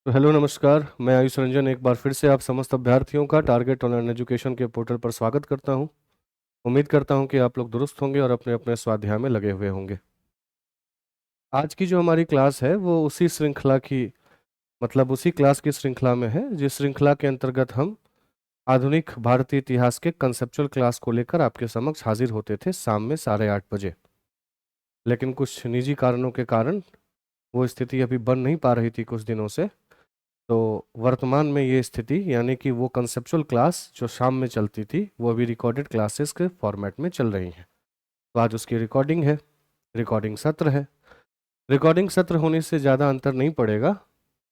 तो हेलो नमस्कार, मैं आयुष रंजन एक बार फिर से आप समस्त अभ्यर्थियों का टारगेट ऑनलाइन एजुकेशन के पोर्टल पर स्वागत करता हूं। उम्मीद करता हूं कि आप लोग दुरुस्त होंगे और अपने अपने स्वाध्याय में लगे हुए होंगे। आज की जो हमारी क्लास है वो उसी श्रृंखला की उसी क्लास की श्रृंखला में है, जिस श्रृंखला के अंतर्गत हम आधुनिक भारतीय इतिहास के कंसेप्चुअल क्लास को लेकर आपके समक्ष हाजिर होते थे शाम में 8:30 बजे। लेकिन कुछ निजी कारणों के कारण वो स्थिति अभी बन नहीं पा रही थी कुछ दिनों से। तो वर्तमान में ये स्थिति यानी कि वो कंसेप्चुअल क्लास जो शाम में चलती थी वो अभी रिकॉर्डेड क्लासेस के फॉर्मेट में चल रही हैं। तो आज उसकी रिकॉर्डिंग है, रिकॉर्डिंग सत्र है। रिकॉर्डिंग सत्र होने से ज़्यादा अंतर नहीं पड़ेगा,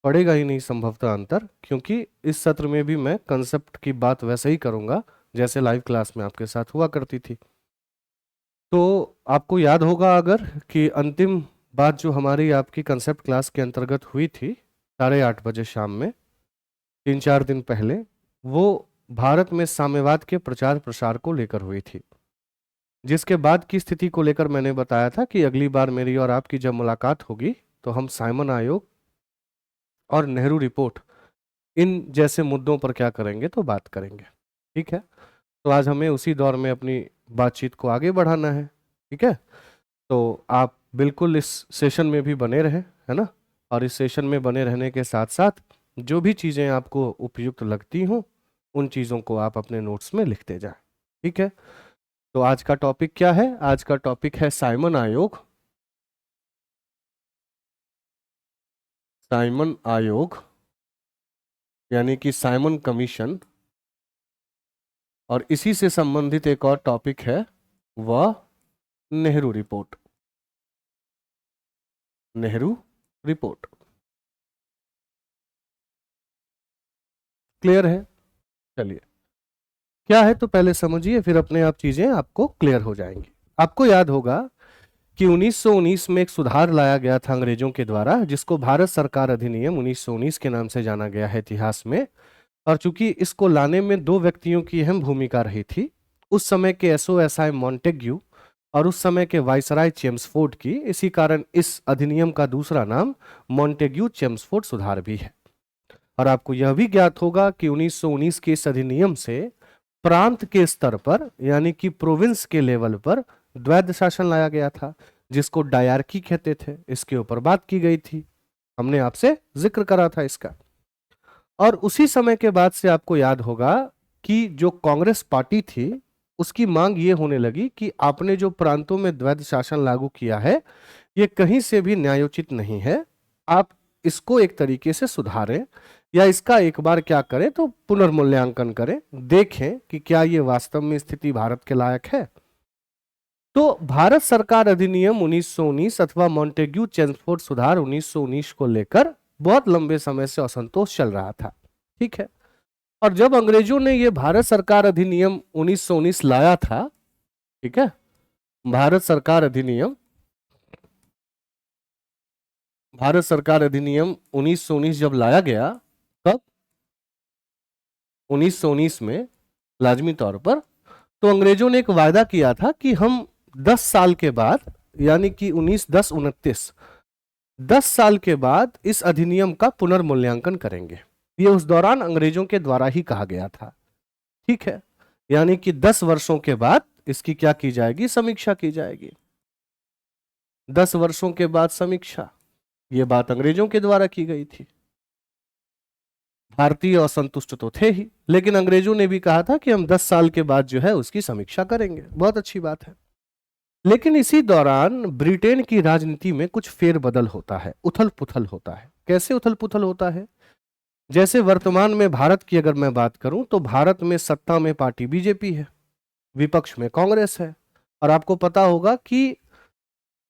पड़ेगा ही नहीं संभवतः अंतर, क्योंकि इस सत्र में भी मैं कंसेप्ट की बात वैसे ही करूँगा जैसे लाइव क्लास में आपके साथ हुआ करती थी। तो आपको याद होगा अगर कि अंतिम बात जो हमारी आपकी कंसेप्ट क्लास के अंतर्गत हुई थी 8:30 बजे शाम में 3-4 दिन पहले, वो भारत में साम्यवाद के प्रचार प्रसार को लेकर हुई थी। जिसके बाद की स्थिति को लेकर मैंने बताया था कि अगली बार मेरी और आपकी जब मुलाकात होगी तो हम साइमन आयोग और नेहरू रिपोर्ट इन जैसे मुद्दों पर क्या करेंगे, तो बात करेंगे। ठीक है, तो आज हमें उसी दौर में अपनी बातचीत को आगे बढ़ाना है। ठीक है, तो आप बिल्कुल इस सेशन में भी बने रहें, है ना। और इस सेशन में बने रहने के साथ साथ जो भी चीज़ें आपको उपयुक्त लगती हों उन चीज़ों को आप अपने नोट्स में लिखते जाएं। ठीक है, तो आज का टॉपिक क्या है? आज का टॉपिक है साइमन आयोग। साइमन आयोग यानी कि साइमन कमीशन। और इसी से संबंधित एक और टॉपिक है वह Nehru report. Nehru report clear है? चलिए, क्या है तो पहले समझिए, फिर अपने आप चीजें आपको क्लियर हो जाएंगी। आपको याद होगा कि 1919 में एक सुधार लाया गया था अंग्रेजों के द्वारा, जिसको भारत सरकार अधिनियम 1919 के नाम से जाना गया है इतिहास में। और चूंकि इसको लाने में दो व्यक्तियों की अहम भूमिका रही थी, उस समय के एसओएसआई मॉन्टेग्यू और उस समय के वाइसराय चेम्सफोर्ड की, इसी कारण इस अधिनियम का दूसरा नाम मॉन्टेग्यू चेम्सफोर्ड सुधार भी है। और आपको यह भी ज्ञात होगा कि 1919 के इस अधिनियम से प्रांत के स्तर पर यानी कि प्रोविंस के लेवल पर द्वैध शासन लाया गया था, जिसको डायरकी कहते थे। इसके ऊपर बात की गई थी, हमने आपसे जिक्र करा था इसका। और उसी समय के बाद से आपको याद होगा कि जो कांग्रेस पार्टी थी उसकी मांग ये होने लगी कि आपने जो प्रांतों में द्वैध शासन लागू किया है ये कहीं से भी न्यायोचित नहीं है, आप इसको एक तरीके से सुधारें या इसका एक बार क्या करें तो पुनर्मूल्यांकन करें, देखें कि क्या ये वास्तव में स्थिति भारत के लायक है। तो भारत सरकार अधिनियम 1919 अथवा मॉन्टेग्यू चेम्सफोर्ड सुधार 1919 को लेकर बहुत लंबे समय से असंतोष चल रहा था। ठीक है, और जब अंग्रेजों ने ये भारत सरकार अधिनियम 1919 लाया था, ठीक है, भारत सरकार अधिनियम 1919 जब लाया गया, तब 1919 में लाजमी तौर पर तो अंग्रेजों ने एक वायदा किया था कि हम 10 साल के बाद यानी कि 1910-29 10 साल के बाद इस अधिनियम का पुनर्मूल्यांकन करेंगे। ये उस दौरान अंग्रेजों के द्वारा ही कहा गया था। ठीक है, यानी कि 10 वर्षों के बाद इसकी क्या की जाएगी? समीक्षा की जाएगी। 10 वर्षों के बाद समीक्षा, ये बात अंग्रेजों के द्वारा की गई थी। भारतीय असंतुष्ट तो थे ही, लेकिन अंग्रेजों ने भी कहा था कि हम 10 साल के बाद जो है उसकी समीक्षा करेंगे। बहुत अच्छी बात है। लेकिन इसी दौरान ब्रिटेन की राजनीति में कुछ फेरबदल होता है, उथल पुथल होता है। कैसे उथल पुथल होता है? जैसे वर्तमान में भारत की अगर मैं बात करूं तो भारत में सत्ता में पार्टी बीजेपी है, विपक्ष में कांग्रेस है। और आपको पता होगा कि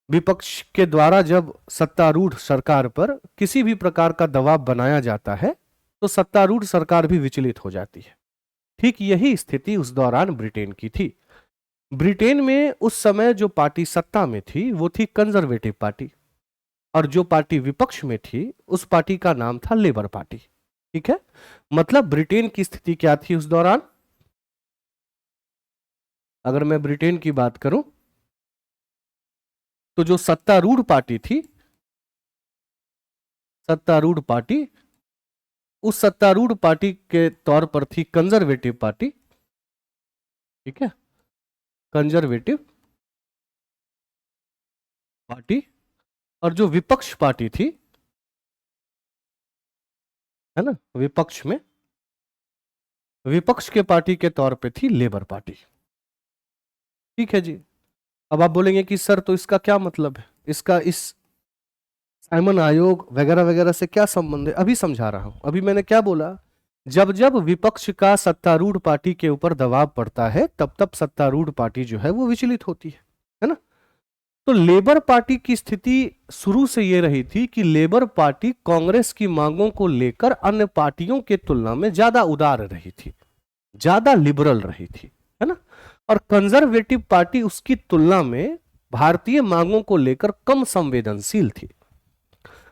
विपक्ष के द्वारा जब सत्तारूढ़ सरकार पर किसी भी प्रकार का दबाव बनाया जाता है तो सत्तारूढ़ सरकार भी विचलित हो जाती है। ठीक यही स्थिति उस दौरान ब्रिटेन की थी। ब्रिटेन में उस समय जो पार्टी सत्ता में थी वो थी कंजर्वेटिव पार्टी, और जो पार्टी विपक्ष में थी उस पार्टी का नाम था लेबर पार्टी। ठीक है, मतलब ब्रिटेन की स्थिति क्या थी उस दौरान? अगर मैं ब्रिटेन की बात करूं तो जो सत्तारूढ़ पार्टी थी, सत्तारूढ़ पार्टी उस सत्तारूढ़ पार्टी के तौर पर थी कंजर्वेटिव पार्टी, ठीक है, कंजर्वेटिव पार्टी। और जो विपक्ष पार्टी थी, है ना, विपक्ष में, विपक्ष के पार्टी के तौर पे थी लेबर पार्टी। ठीक है जी। अब आप बोलेंगे कि सर तो इसका क्या मतलब है, इसका इस साइमन आयोग वगैरह वगैरह से क्या संबंध है? अभी समझा रहा हूं। अभी मैंने क्या बोला, जब जब विपक्ष का सत्तारूढ़ पार्टी के ऊपर दबाव पड़ता है तब तब सत्तारूढ़ पार्टी जो है वो विचलित होती है ना। तो लेबर पार्टी की स्थिति शुरू से ये रही थी कि लेबर पार्टी कांग्रेस की मांगों को लेकर अन्य पार्टियों के तुलना में ज्यादा उदार रही थी, ज्यादा लिबरल रही थी, है ना। और कंजर्वेटिव पार्टी उसकी तुलना में भारतीय मांगों को लेकर कम संवेदनशील थी।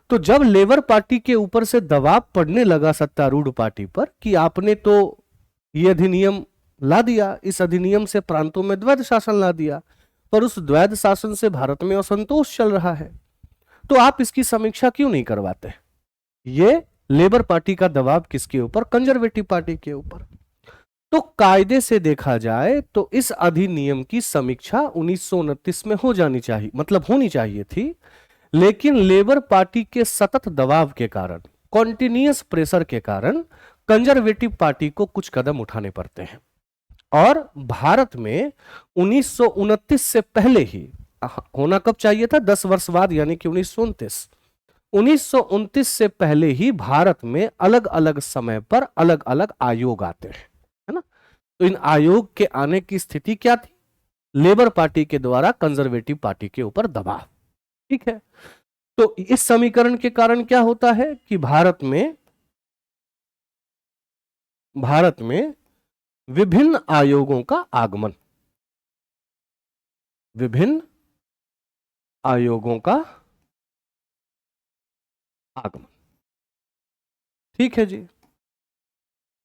तो जब लेबर पार्टी के ऊपर से दबाव पड़ने लगा सत्तारूढ़ पार्टी पर कि आपने तो ये अधिनियम ला दिया, इस अधिनियम से प्रांतों में द्वैध शासन ला दिया, पर उस द्वैध शासन से भारत में असंतोष चल रहा है, तो आप इसकी समीक्षा क्यों नहीं करवाते? ये लेबर पार्टी का दबाव किसके ऊपर? कंजर्वेटिव पार्टी के ऊपर। तो कायदे से देखा जाए तो इस अधिनियम की समीक्षा 1929 में हो जानी चाहिए, मतलब होनी चाहिए थी, लेकिन लेबर पार्टी के सतत दबाव के कारण, कॉन्टिन्यूअस प्रेशर के कारण कंजर्वेटिव पार्टी को कुछ कदम उठाने पड़ते हैं। और भारत में 1929 से पहले ही, होना कब चाहिए था? 10 वर्ष बाद, यानी कि 1929। 1929 से पहले ही भारत में अलग अलग समय पर अलग अलग आयोग आते हैं, है ना। तो इन आयोग के आने की स्थिति क्या थी? लेबर पार्टी के द्वारा कंजर्वेटिव पार्टी के ऊपर दबाव। ठीक है। तो इस समीकरण के कारण क्या होता है कि भारत में विभिन्न आयोगों का आगमन, विभिन्न आयोगों का आगमन। ठीक है जी।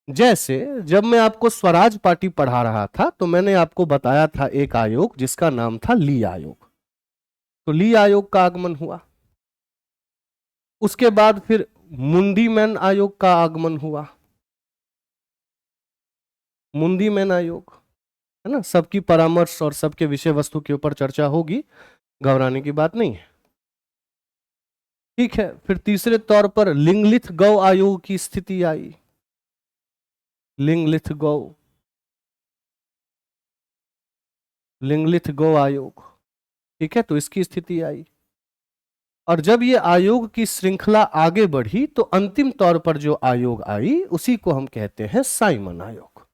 जैसे जब मैं आपको स्वराज पार्टी पढ़ा रहा था तो मैंने आपको बताया था एक आयोग जिसका नाम था ली आयोग। तो ली आयोग का आगमन हुआ। उसके बाद फिर मुंडी मैन आयोग का आगमन हुआ। मुंडी मैन आयोग, है ना, सबकी परामर्श और सबके विषय वस्तु के ऊपर चर्चा होगी, घबराने की बात नहीं है। ठीक है। फिर तीसरे तौर पर लिंगलिथ गौ आयोग की स्थिति आई। लिंगलिथ गौ, लिंगलिथ गौ आयोग, ठीक है, तो इसकी स्थिति आई। और जब ये आयोग की श्रृंखला आगे बढ़ी तो अंतिम तौर पर जो आयोग आई उसी को हम कहते हैं साइमन आयोग।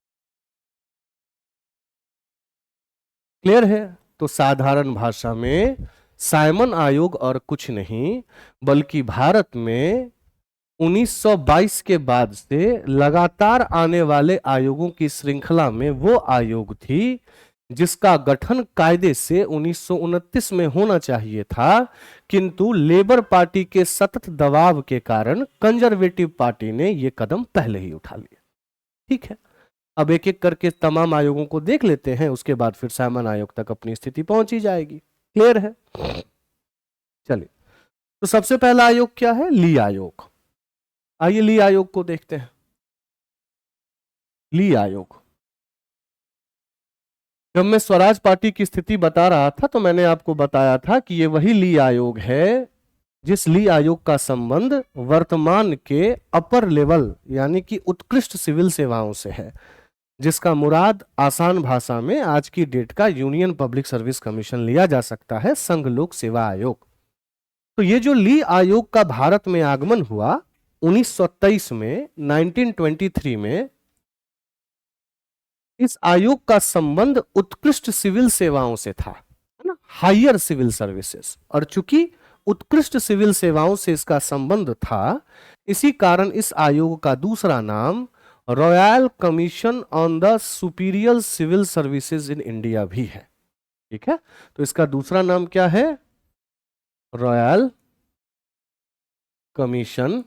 क्लियर है? तो साधारण भाषा में साइमन आयोग और कुछ नहीं बल्कि भारत में 1922 के बाद से लगातार आने वाले आयोगों की श्रृंखला में वो आयोग थी जिसका गठन कायदे से 1929 में होना चाहिए था, किंतु लेबर पार्टी के सतत दबाव के कारण कंजर्वेटिव पार्टी ने यह कदम पहले ही उठा लिया। ठीक है। अब एक एक करके तमाम आयोगों को देख लेते हैं, उसके बाद फिर साइमन आयोग तक अपनी स्थिति पहुंची जाएगी। क्लियर है? चलिए, तो सबसे पहला आयोग क्या है? ली आयोग। आइए ली आयोग को देखते हैं। ली आयोग, जब मैं स्वराज पार्टी की स्थिति बता रहा था तो मैंने आपको बताया था कि यह वही ली आयोग है जिस ली आयोग का संबंध वर्तमान के अपर लेवल यानी कि उत्कृष्ट सिविल सेवाओं से है, जिसका मुराद आसान भाषा में आज की डेट का यूनियन पब्लिक सर्विस कमीशन लिया जा सकता है, संघ लोक सेवा आयोग। तो ये जो ली आयोग का भारत में आगमन हुआ 1923 में, 1923 में, इस आयोग का संबंध उत्कृष्ट सिविल सेवाओं से था, है ना, हायर सिविल सर्विसेज। और चूंकि उत्कृष्ट सिविल सेवाओं से इसका संबंध था, इसी कारण इस आयोग का दूसरा नाम royal commission on the superior civil services in India भी है। ठीक है। तो इसका दूसरा नाम क्या है? Royal commission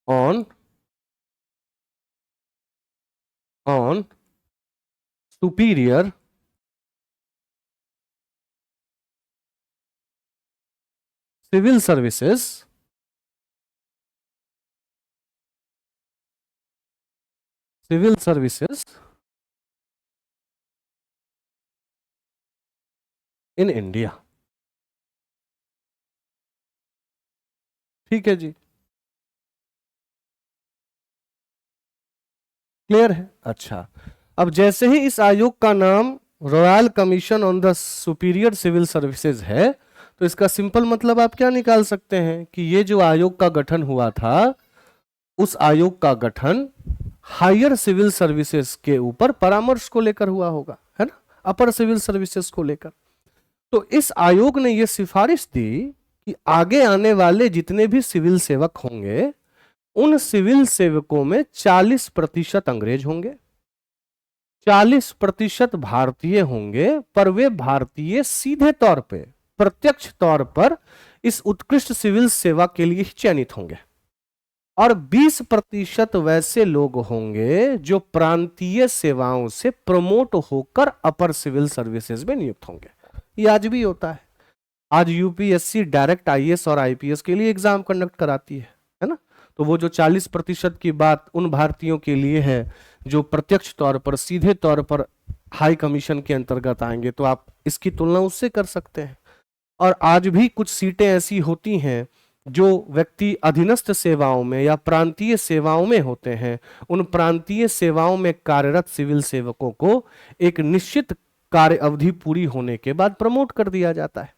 on superior civil services civil services in India. ठीक है जी, क्लियर है। अच्छा, अब जैसे ही इस आयोग का नाम royal commission on the superior civil services है, तो इसका सिंपल मतलब आप क्या निकाल सकते हैं कि ये जो आयोग का गठन हुआ था, उस आयोग का गठन हायर सिविल सर्विसेज के ऊपर परामर्श को लेकर हुआ होगा, है ना, अपर सिविल सर्विसेज को लेकर। तो इस आयोग ने यह सिफारिश दी कि आगे आने वाले जितने भी सिविल सेवक होंगे, उन सिविल सेवकों में 40% अंग्रेज होंगे, 40% भारतीय होंगे, पर वे भारतीय सीधे तौर पे, प्रत्यक्ष तौर पर इस उत्कृष्ट सिविल सेवा के लिए ही चयनित होंगे, और 20% वैसे लोग होंगे जो प्रांतीय सेवाओं से प्रमोट होकर अपर सिविल सर्विसेज में नियुक्त होंगे। ये आज भी होता है। आज यूपीएससी डायरेक्ट आईएएस और आईपीएस के लिए एग्जाम कंडक्ट कराती है ना। तो वो जो 40% की बात उन भारतीयों के लिए है जो प्रत्यक्ष तौर पर, सीधे तौर पर हाई कमीशन के अंतर्गत आएंगे, तो आप इसकी तुलना उससे कर सकते हैं। और आज भी कुछ सीटें ऐसी होती हैं जो व्यक्ति अधीनस्थ सेवाओं में या प्रांतीय सेवाओं में होते हैं, उन प्रांतीय सेवाओं में कार्यरत सिविल सेवकों को एक निश्चित कार्य अवधि पूरी होने के बाद प्रमोट कर दिया जाता है।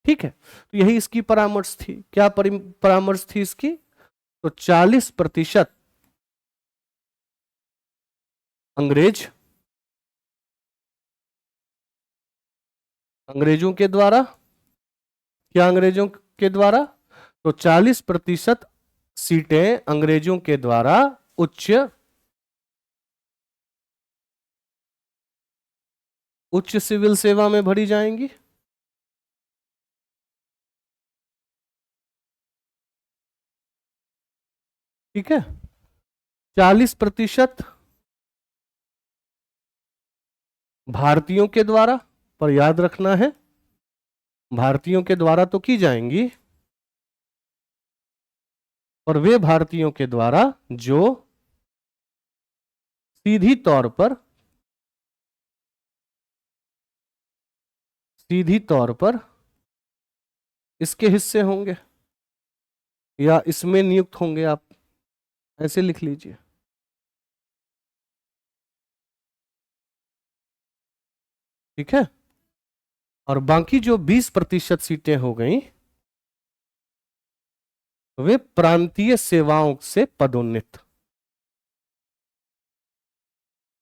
ठीक है, तो यही इसकी परामर्श थी। क्या परामर्श थी इसकी? तो 40% अंग्रेज, अंग्रेजों के द्वारा, क्या अंग्रेजों के द्वारा? तो 40% सीटें अंग्रेजों के द्वारा उच्च सिविल सेवा में भरी जाएंगी। ठीक है, 40% भारतीयों के द्वारा, पर याद रखना है भारतीयों के द्वारा तो की जाएंगी, और वे भारतीयों के द्वारा जो सीधी तौर पर, सीधी तौर पर इसके हिस्से होंगे या इसमें नियुक्त होंगे, आप ऐसे लिख लीजिए। ठीक है, और बाकी जो 20% सीटें हो गई, वे प्रांतीय सेवाओं से पदोन्नत,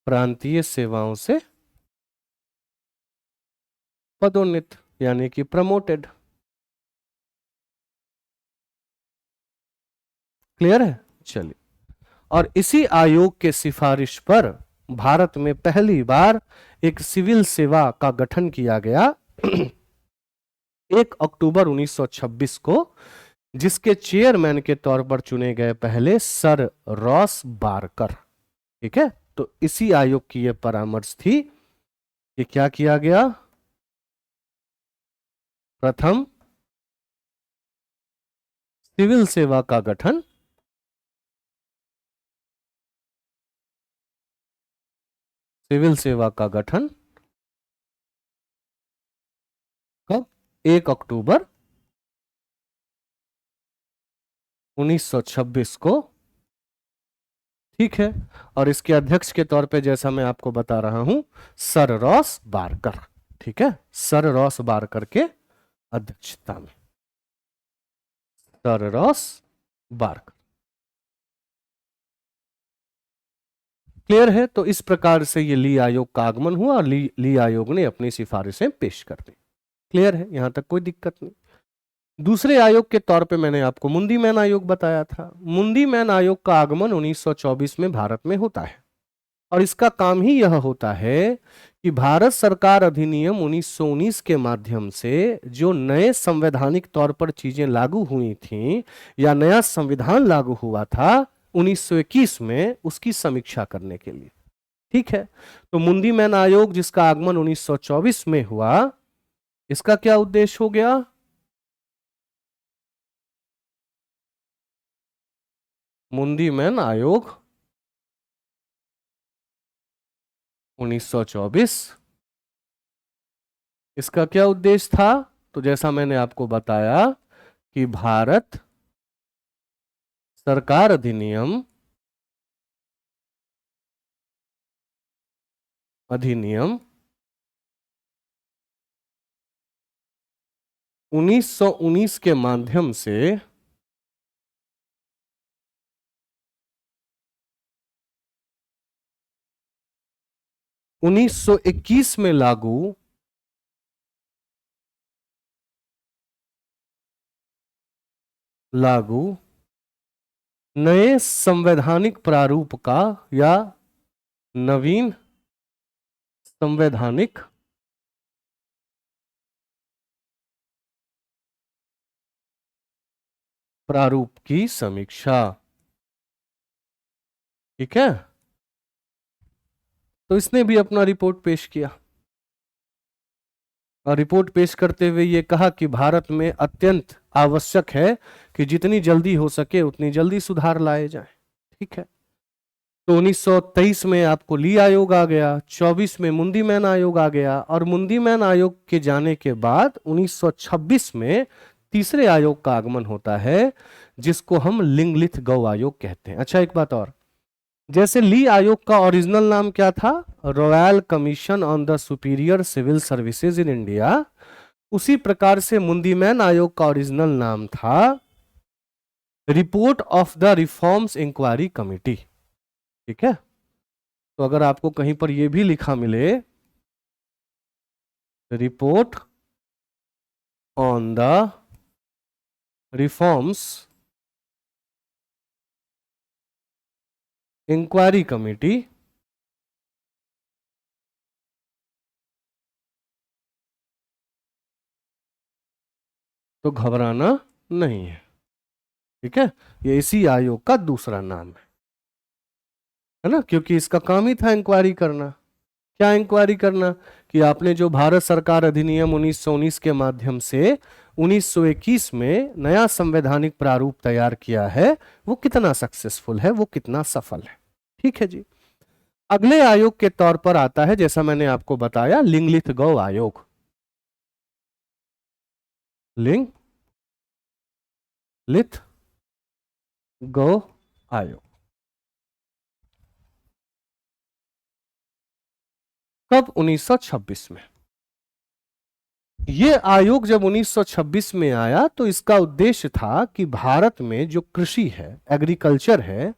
प्रांतीय सेवाओं से पदोन्नत यानी कि प्रमोटेड। क्लियर है? चलिए, और इसी आयोग के सिफारिश पर भारत में पहली बार एक सिविल सेवा का गठन किया गया 1 अक्टूबर 1926 को, जिसके चेयरमैन के तौर पर चुने गए पहले सर रॉस बारकर। ठीक है, तो इसी आयोग की यह परामर्श थी कि क्या किया गया, प्रथम सिविल सेवा का गठन सिविल सेवा का गठन कब? 1 अक्टूबर 1926 को। ठीक है, और इसके अध्यक्ष के तौर पे जैसा मैं आपको बता रहा हूं, सर रॉस बारकर। ठीक है, सर रॉस बारकर के अध्यक्षता में, सर रॉस बारकर। क्लियर है? तो इस प्रकार से ये ली आयोग का आगमन हुआ और ली आयोग ने अपनी सिफारिशें पेश कर दी। क्लियर है? यहां तक कोई दिक्कत नहीं। दूसरे आयोग के तौर पे मैंने आपको मुंडी मैन आयोग बताया था। मुंडी मैन आयोग का आगमन 1924 में भारत में होता है, और इसका काम ही यह होता है कि भारत सरकार अधिनियम 1919 के माध्यम से जो नए संवैधानिक तौर पर चीजें लागू हुई थीं या नया संविधान लागू हुआ था 1921 में, उसकी समीक्षा करने के लिए। ठीक है, तो मुंडी मैन आयोग जिसका आगमन 1924 में हुआ, इसका क्या उद्देश्य हो गया? मुंडी मैन आयोग 1924। इसका क्या उद्देश्य था? तो जैसा मैंने आपको बताया कि भारत सरकार अधिनियम 1919 के माध्यम से 1921 में लागू नए संवैधानिक प्रारूप का या नवीन संवैधानिक प्रारूप की समीक्षा। ठीक है, तो इसने भी अपना रिपोर्ट पेश किया और रिपोर्ट पेश करते हुए ये कहा कि भारत में अत्यंत आवश्यक है कि जितनी जल्दी हो सके उतनी जल्दी सुधार लाए जाएं। ठीक है, तो 1923 में आपको ली आयोग आ गया, 24 में मुंडी मैन आयोग आ गया और मुंडी मैन आयोग के जाने के बाद 1926 में तीसरे आयोग का आगमन होता है जिसको हम लिंगलिथ गौ आयोग कहते हैं। अच्छा, एक बात और, जैसे ली आयोग का ओरिजिनल नाम क्या था, royal commission on the superior civil services in India, उसी प्रकार से मुंडी मैन आयोग का ओरिजिनल नाम था report of the reforms inquiry committee. ठीक है, तो अगर आपको कहीं पर यह भी लिखा मिले report on the reforms inquiry committee, तो घबराना नहीं है। ठीक है, ये इसी आयोग का दूसरा नाम है ना, क्योंकि इसका काम ही था इंक्वायरी करना। क्या इंक्वायरी करना कि आपने जो भारत सरकार अधिनियम 1919 के माध्यम से 1921 में नया संवैधानिक प्रारूप तैयार किया है वो कितना सक्सेसफुल है, वो कितना सफल है। ठीक है जी, अगले आयोग के तौर पर आता है, जैसा मैंने आपको बताया, लिंगलिथ गौ आयोग। लिंगलिथ गौ आयोग कब? 1926 में। यह आयोग जब 1926 में आया तो इसका उद्देश्य था कि भारत में जो कृषि है, एग्रीकल्चर है,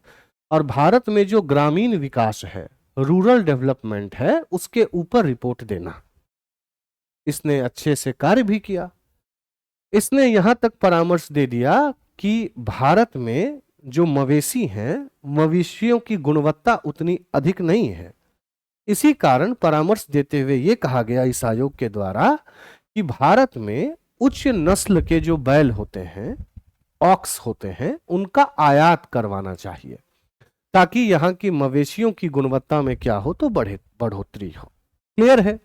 और भारत में जो ग्रामीण विकास है, रूरल डेवलपमेंट है, उसके ऊपर रिपोर्ट देना। इसने अच्छे से कार्य भी किया। इसने यहां तक परामर्श दे दिया कि भारत में जो मवेशी हैं, मवेशियों की गुणवत्ता उतनी अधिक नहीं है। इसी कारण परामर्श देते हुए यह कहा गया इस आयोग के द्वारा कि भारत में उच्च नस्ल के जो बैल होते हैं, ऑक्स होते हैं, उनका आयात करवाना चाहिए ताकि यहां की मवेशियों की गुणवत्ता में क्या हो, तो बढ़ोतरी हो। क्लियर है?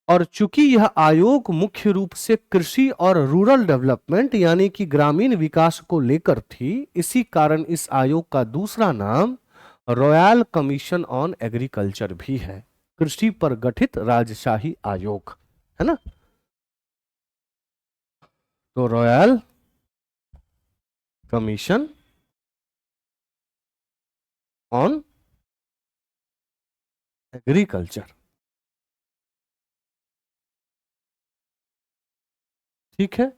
और चूंकि यह आयोग मुख्य रूप से कृषि और रूरल डेवलपमेंट यानी कि ग्रामीण विकास को लेकर थी, इसी कारण इस आयोग का दूसरा नाम रॉयल कमीशन ऑन एग्रीकल्चर भी है, कृषि पर गठित राजशाही आयोग, है ना। तो रॉयल कमीशन ऑन एग्रीकल्चर। ठीक है,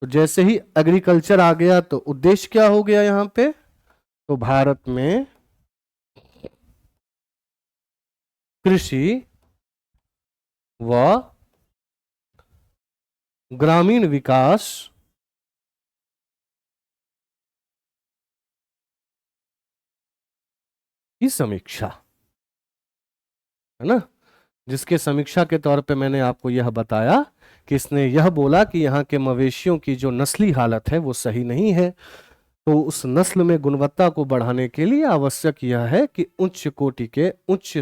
तो जैसे ही एग्रीकल्चर आ गया तो उद्देश्य क्या हो गया यहां पे, तो भारत में कृषि व ग्रामीण विकास की समीक्षा, है ना, जिसके समीक्षा के तौर पे मैंने आपको यह बताया कि इसने यह बोला कि यहाँ के मवेशियों की जो नस्ली हालत है वो सही नहीं है, तो उस नस्ल में गुणवत्ता को बढ़ाने के लिए आवश्यक यह है कि उच्च कोटि के, उच्च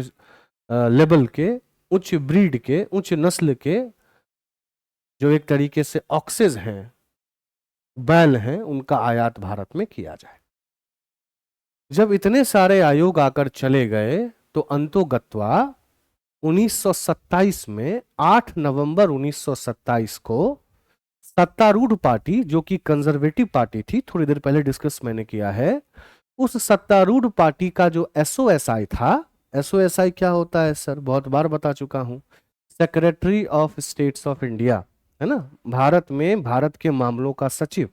लेवल के, उच्च ब्रीड के, उच्च नस्ल के जो एक तरीके से ऑक्सेज हैं, बैल हैं, उनका आयात भारत में किया जाए। जब इतने सारे आयोग आकर चले गए तो अंतोगत्वा 1927 में 8 नवंबर 1927 को सत्तारूढ़ पार्टी, जो कि कंजर्वेटिव पार्टी थी, थोड़ी देर पहले डिस्कस मैंने किया है, उस सत्तारूढ़ पार्टी का जो एसओएसआई था, एसओएसआई क्या होता है सर, बहुत बार बता चुका हूं, secretary of states of India, है ना, भारत में भारत के मामलों का सचिव,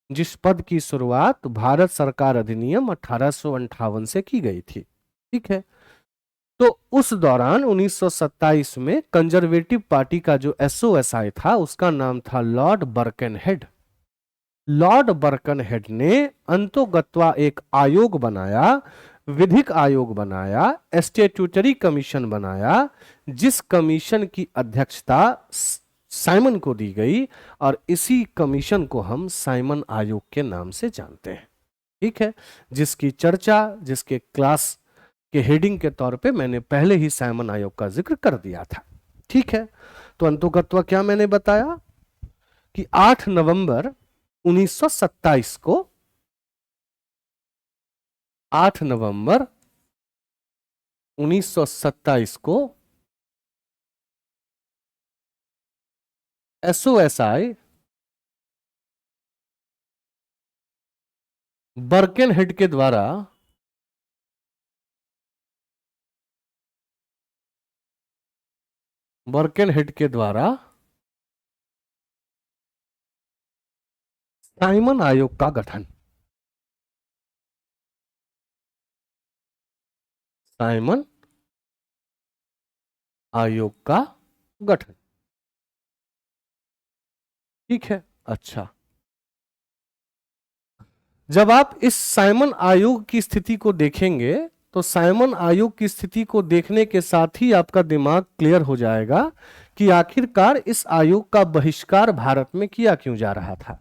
जिस पद की शुरुआत भारत सरकार अधिनियम 1858 से की गई थी। ठीक है, तो उस दौरान 1927 में कंजर्वेटिव पार्टी का जो एसओएसआई था उसका नाम था लॉर्ड बर्कनहेड। लॉर्ड बर्कनहेड ने अंतोगत्वा एक आयोग बनाया, विधिक आयोग बनाया, स्टेट्यूटरी कमीशन बनाया, जिस कमीशन की अध्यक्षता साइमन को दी गई, और इसी कमीशन को हम साइमन आयोग के नाम से जानते हैं। ठीक है, जिसकी चर्चा, जिसके क्लास के हेडिंग के तौर पे मैंने पहले ही साइमन आयोग का जिक्र कर दिया था। ठीक है, तो अंतोगत्वा क्या मैंने बताया कि 8 नवंबर 1927 को 8 नवंबर 1927 को एसओएसआई बर्कनहेड के द्वारा साइमन आयोग का गठन, साइमन आयोग का गठन। ठीक है, अच्छा, जब आप इस साइमन आयोग की स्थिति को देखेंगे तो साइमन आयोग की स्थिति को देखने के साथ ही आपका दिमाग क्लियर हो जाएगा कि आखिरकार इस आयोग का बहिष्कार भारत में किया क्यों जा रहा था।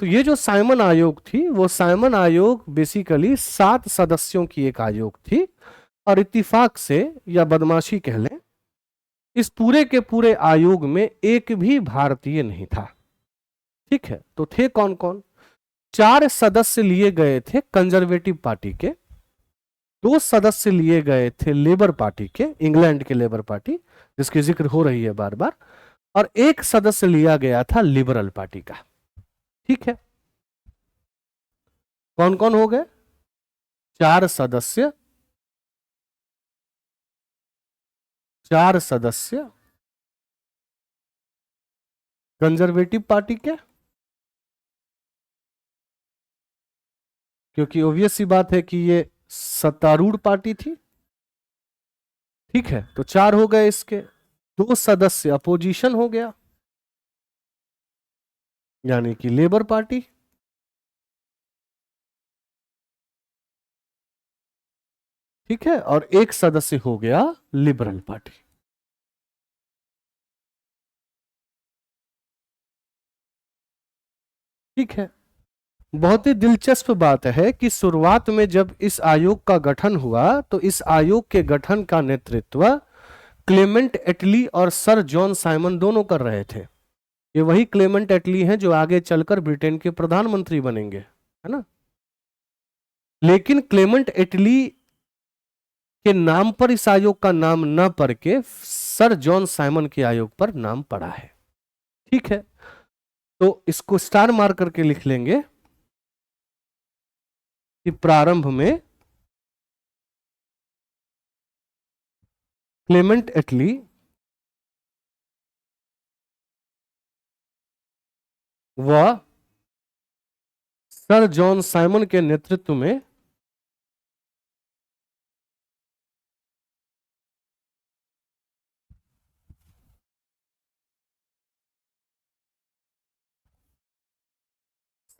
तो ये जो साइमन आयोग थी, वो साइमन आयोग बेसिकली 7 सदस्यों की एक आयोग थी, और इत्तेफाक से या बदमाशी कह लें, इस पूरे के पूरे आयोग में एक भी भारतीय नहीं था। ठीक है, तो थे कौन कौन? 4 सदस्य लिए गए थे कंजर्वेटिव पार्टी के, 2 सदस्य लिए गए थे लेबर पार्टी के, इंग्लैंड के लेबर पार्टी जिसकी जिक्र हो रही है बार बार, और 1 सदस्य लिया गया था लिबरल पार्टी का। ठीक है, कौन कौन हो गए? 4 सदस्य, 4 सदस्य कंजर्वेटिव पार्टी के, क्योंकि ऑब्वियस सी बात है कि ये सत्तारूढ़ पार्टी थी। ठीक है, तो 4 हो गए इसके, 2 सदस्य अपोजिशन हो गया, यानी कि लेबर पार्टी। ठीक है, और 1 सदस्य हो गया लिबरल पार्टी। ठीक है, बहुत ही दिलचस्प बात है कि शुरुआत में जब इस आयोग का गठन हुआ तो इस आयोग के गठन का नेतृत्व क्लेमेंट एटली और सर जॉन साइमन दोनों कर रहे थे। ये वही क्लेमेंट एटली हैं जो आगे चलकर ब्रिटेन के प्रधानमंत्री बनेंगे, है ना। लेकिन क्लेमेंट एटली के नाम पर इस आयोग का नाम न पढ़ के सर जॉन साइमन के आयोग पर नाम पड़ा है। ठीक है, तो इसको स्टार मार करके लिख लेंगे कि प्रारंभ में क्लेमेंट एटली व सर जॉन साइमन के नेतृत्व में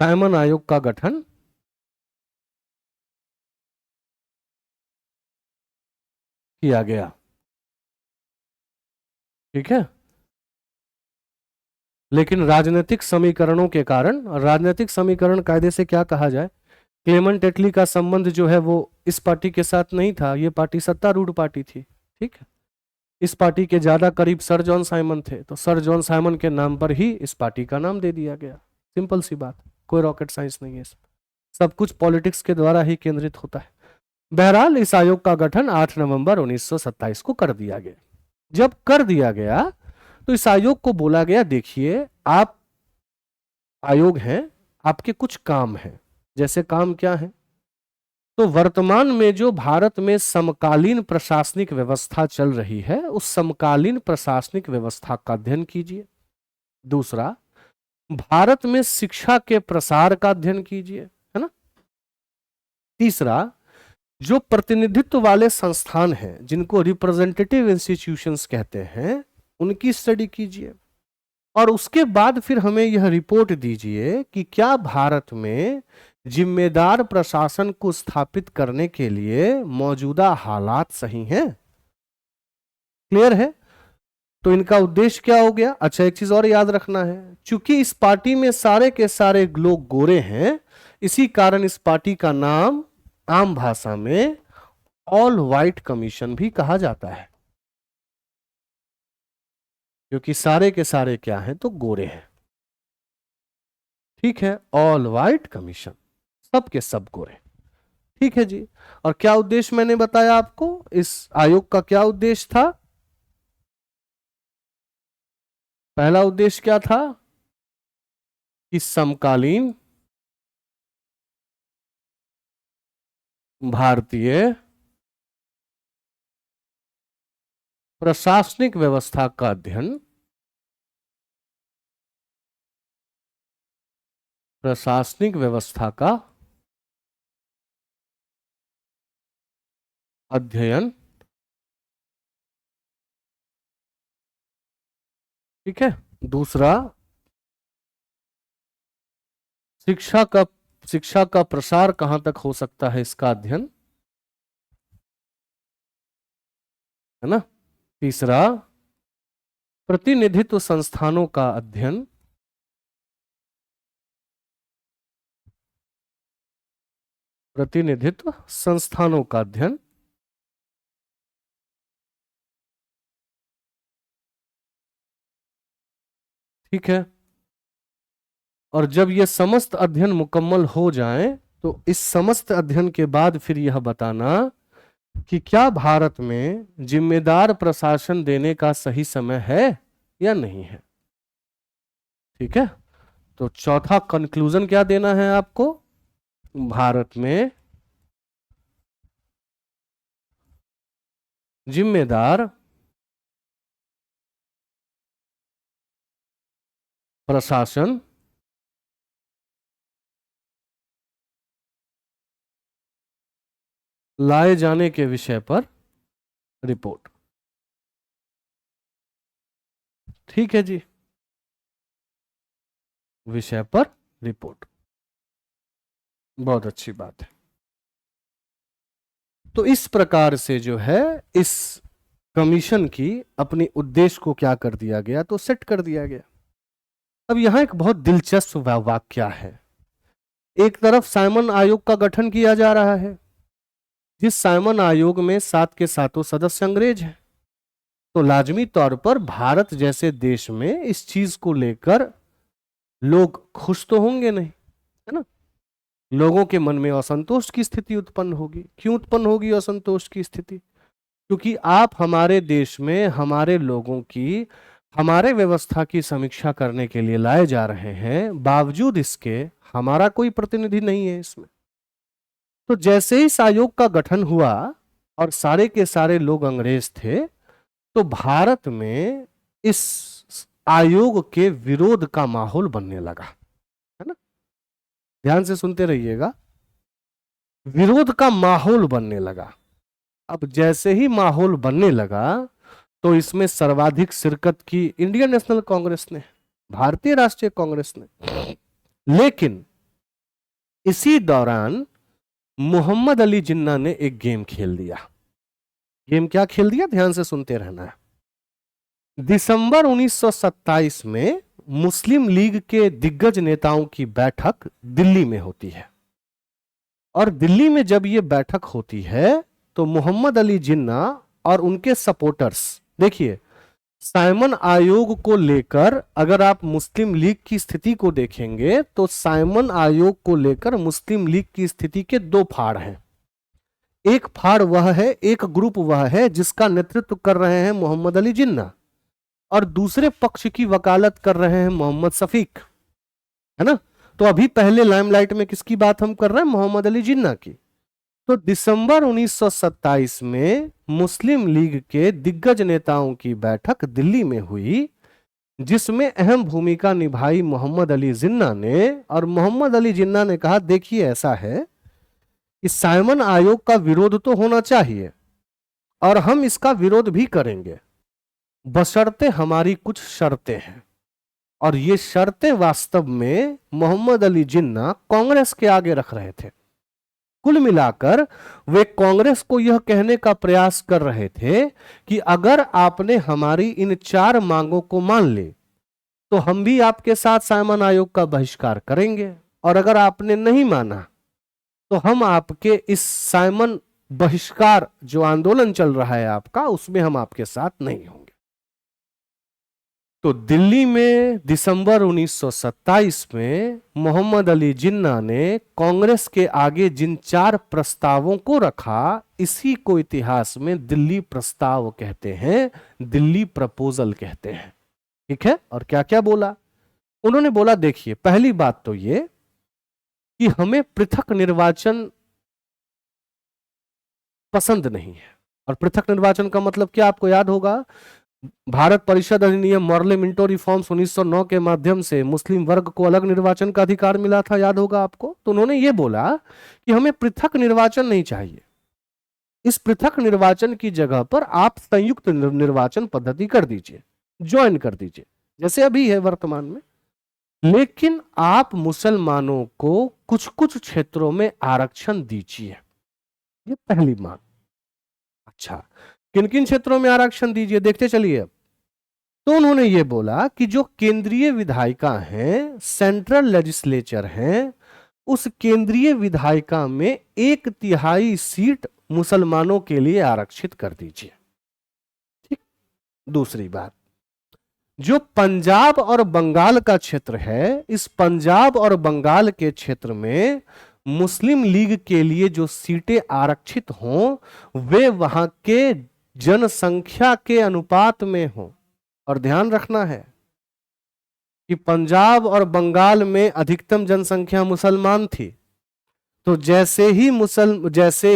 साइमन आयोग का गठन किया गया। ठीक है, लेकिन राजनीतिक समीकरणों के कारण, राजनीतिक समीकरण कायदे से क्या कहा जाए, क्लेमेंट एटली का संबंध जो है वो इस पार्टी के साथ नहीं था, ये पार्टी सत्तारूढ़ पार्टी थी। ठीक है, इस पार्टी के ज्यादा करीब सर जॉन साइमन थे, तो सर जॉन साइमन के नाम पर ही इस पार्टी का नाम दे दिया गया। सिंपल सी बात, कोई रॉकेट साइंस नहीं है, सब कुछ पॉलिटिक्स के द्वारा ही केंद्रित होता है। बहरहाल इस आयोग का गठन 8 नवंबर 1927 को कर दिया गया। जब कर दिया गया तो इस आयोग को बोला गया, देखिए आप आयोग हैं, आपके कुछ काम हैं। जैसे काम क्या है? तो वर्तमान में जो भारत में समकालीन प्रशासनिक व्यवस्था चल रही है, उस समकालीन प्रशासनिक व्यवस्था का अध्ययन कीजिए। दूसरा, भारत में शिक्षा के प्रसार का अध्ययन कीजिए, है ना। तीसरा, जो प्रतिनिधित्व वाले संस्थान हैं, जिनको रिप्रेजेंटेटिव इंस्टीट्यूशंस कहते हैं, उनकी स्टडी कीजिए। और उसके बाद फिर हमें यह रिपोर्ट दीजिए कि क्या भारत में जिम्मेदार प्रशासन को स्थापित करने के लिए मौजूदा हालात सही हैं। क्लियर है? तो इनका उद्देश्य क्या हो गया? अच्छा, एक चीज और याद रखना है, चूंकि इस पार्टी में सारे के सारे लोग गोरे हैं, इसी कारण इस पार्टी का नाम आम भाषा में ऑल व्हाइट कमीशन भी कहा जाता है, क्योंकि सारे के सारे क्या हैं? तो गोरे हैं। ठीक है, ऑल व्हाइट कमीशन, सब के सब गोरे। ठीक है जी। और क्या उद्देश्य मैंने बताया आपको? इस आयोग का क्या उद्देश्य था? पहला उद्देश्य क्या था? कि समकालीन भारतीय प्रशासनिक व्यवस्था का अध्ययन, प्रशासनिक व्यवस्था का अध्ययन, ठीक है। दूसरा, शिक्षा का प्रसार कहां तक हो सकता है, इसका अध्ययन, है ना। तीसरा, प्रतिनिधित्व संस्थानों का अध्ययन, प्रतिनिधित्व संस्थानों का अध्ययन। ठीक है। और जब यह समस्त अध्ययन मुकम्मल हो जाए तो इस समस्त अध्ययन के बाद फिर यह बताना कि क्या भारत में जिम्मेदार प्रशासन देने का सही समय है या नहीं है। ठीक है। तो चौथा कंक्लूजन क्या देना है आपको? भारत में जिम्मेदार प्रशासन लाए जाने के विषय पर रिपोर्ट। ठीक है जी, विषय पर रिपोर्ट, बहुत अच्छी बात है। तो इस प्रकार से जो है इस कमीशन की अपने उद्देश्य को क्या कर दिया गया? तो सेट कर दिया गया। अब यहां एक बहुत दिलचस्प वाक्य है। एक तरफ साइमन आयोग का गठन किया जा रहा है, जिस साइमन आयोग में 7 के 7 सदस्य अंग्रेज हैं, तो लाजमी तौर पर भारत जैसे देश में इस चीज को लेकर लोग खुश तो होंगे नहीं, है ना। लोगों के मन में असंतोष की स्थिति उत्पन्न होगी। क्यों उत्पन्न होगी असंतोष की स्थिति? क्योंकि आप हमारे देश में हमारे लोगों की, हमारे व्यवस्था की समीक्षा करने के लिए लाए जा रहे हैं, बावजूद इसके हमारा कोई प्रतिनिधि नहीं है इसमें। तो जैसे ही इस आयोग का गठन हुआ और सारे के सारे लोग अंग्रेज थे, तो भारत में इस आयोग के विरोध का माहौल बनने लगा, है ना। ध्यान से सुनते रहिएगा। विरोध का माहौल बनने लगा। अब जैसे ही माहौल बनने लगा तो इसमें सर्वाधिक शिरकत की इंडियन नेशनल कांग्रेस ने, भारतीय राष्ट्रीय कांग्रेस ने। लेकिन इसी दौरान मोहम्मद अली जिन्ना ने एक गेम खेल दिया। गेम क्या खेल दिया? ध्यान से सुनते रहना है। दिसंबर 1927 में मुस्लिम लीग के दिग्गज नेताओं की बैठक दिल्ली में होती है, और दिल्ली में जब यह बैठक होती है तो मोहम्मद अली जिन्ना और उनके सपोर्टर्स, देखिए साइमन आयोग को लेकर अगर आप मुस्लिम लीग की स्थिति को देखेंगे तो साइमन आयोग को लेकर मुस्लिम लीग की स्थिति के दो फाड़ हैं। एक फाड़ वह है, एक ग्रुप वह है जिसका नेतृत्व कर रहे हैं मोहम्मद अली जिन्ना और दूसरे पक्ष की वकालत कर रहे हैं मोहम्मद शफीक, है ना। तो अभी पहले लाइमलाइट में किसकी बात हम कर रहे हैं? मोहम्मद अली जिन्ना की। तो दिसंबर 1927 में मुस्लिम लीग के दिग्गज नेताओं की बैठक दिल्ली में हुई, जिसमें अहम भूमिका निभाई मोहम्मद अली जिन्ना ने। और मोहम्मद अली जिन्ना ने कहा, देखिए ऐसा है कि साइमन आयोग का विरोध तो होना चाहिए और हम इसका विरोध भी करेंगे, बशर्ते हमारी कुछ शर्तें हैं। और ये शर्तें वास्तव में मोहम्मद अली जिन्ना कांग्रेस के आगे रख रहे थे। कुल मिलाकर वे कांग्रेस को यह कहने का प्रयास कर रहे थे कि अगर आपने हमारी इन 4 मांगों को मान ली तो हम भी आपके साथ साइमन आयोग का बहिष्कार करेंगे, और अगर आपने नहीं माना तो हम आपके इस साइमन बहिष्कार जो आंदोलन चल रहा है आपका, उसमें हम आपके साथ नहीं होंगे। तो दिल्ली में दिसंबर 1927 में मोहम्मद अली जिन्ना ने कांग्रेस के आगे जिन 4 प्रस्तावों को रखा, इसी को इतिहास में दिल्ली प्रस्ताव कहते हैं, दिल्ली प्रपोजल कहते हैं। ठीक है। और क्या क्या बोला उन्होंने? बोला, देखिए पहली बात तो ये कि हमें पृथक निर्वाचन पसंद नहीं है। और पृथक निर्वाचन का मतलब क्या, आपको याद होगा, भारत परिषद अधिनियम मॉर्ले मिंटो रिफॉर्म्स 1909 के माध्यम से मुस्लिम वर्ग को अलग निर्वाचन का अधिकार मिला था, याद होगा आपको। तो उन्होंने ये बोला कि हमें पृथक निर्वाचन नहीं चाहिए, इस पृथक निर्वाचन की जगह पर आप संयुक्त निर्वाचन पद्धति कर दीजिए, ज्वाइन कर दीजिए, जैसे अभी है वर्तमान में। लेकिन आप मुसलमानों को कुछ कुछ क्षेत्रों में आरक्षण दीजिए, ये पहली मांग। अच्छा, किन किन क्षेत्रों में आरक्षण दीजिए, देखते चलिए। तो उन्होंने ये बोला कि जो केंद्रीय विधायिका हैं, सेंट्रल लेजिस्लेचर हैं, उस केंद्रीय विधायिका में 1/3 सीट मुसलमानों के लिए आरक्षित कर दीजिए। ठीक। दूसरी बात, जो पंजाब और बंगाल का क्षेत्र है, इस पंजाब और बंगाल के क्षेत्र में मुस्लिम लीग के लिए जो सीटें आरक्षित हों, वे वहां के जनसंख्या के अनुपात में हो। और ध्यान रखना है कि पंजाब और बंगाल में अधिकतम जनसंख्या मुसलमान थी। तो जैसे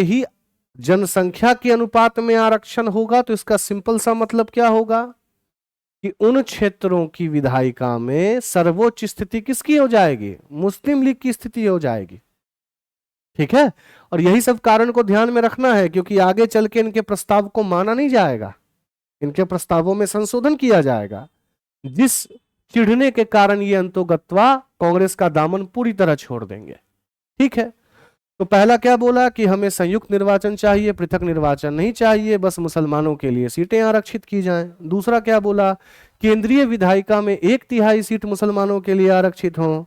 ही जनसंख्या के अनुपात में आरक्षण होगा, तो इसका सिंपल सा मतलब क्या होगा कि उन क्षेत्रों की विधायिका में सर्वोच्च स्थिति किसकी हो जाएगी? मुस्लिम लीग की स्थिति हो जाएगी। ठीक है। और यही सब कारण को ध्यान में रखना है, क्योंकि आगे चल के इनके प्रस्ताव को माना नहीं जाएगा, इनके प्रस्तावों में संशोधन किया जाएगा, जिस चिढ़ने के कारण ये अंतोगत्वा कांग्रेस का दामन पूरी तरह छोड़ देंगे। ठीक है। तो पहला क्या बोला कि हमें संयुक्त निर्वाचन चाहिए, पृथक निर्वाचन नहीं चाहिए, बस मुसलमानों के लिए सीटें आरक्षित की जाएं। दूसरा क्या बोला, केंद्रीय विधायिका में 1/3 सीट मुसलमानों के लिए आरक्षित हों,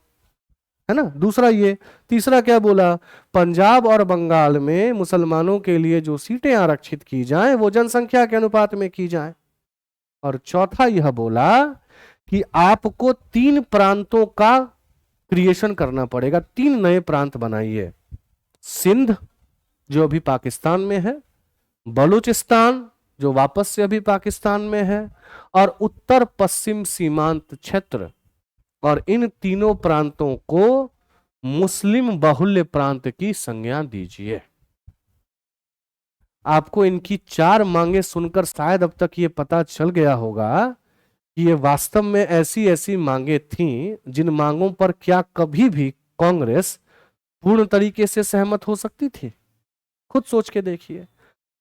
है ना। दूसरा ये। तीसरा क्या बोला, पंजाब और बंगाल में मुसलमानों के लिए जो सीटें आरक्षित की जाएं, वो जनसंख्या के अनुपात में की जाएं। और चौथा यह बोला कि आपको 3 प्रांतों का क्रिएशन करना पड़ेगा, 3 नए प्रांत बनाइए। सिंध जो अभी पाकिस्तान में है, बलूचिस्तान जो वापस से अभी पाकिस्तान में है, और उत्तर पश्चिम सीमांत क्षेत्र। और इन तीनों प्रांतों को मुस्लिम बाहुल्य प्रांत की संज्ञा दीजिए। आपको इनकी 4 मांगे सुनकर शायद अब तक ये पता चल गया होगा कि ये वास्तव में ऐसी ऐसी मांगे थीं जिन मांगों पर क्या कभी भी कांग्रेस पूर्ण तरीके से सहमत हो सकती थी। खुद सोच के देखिए।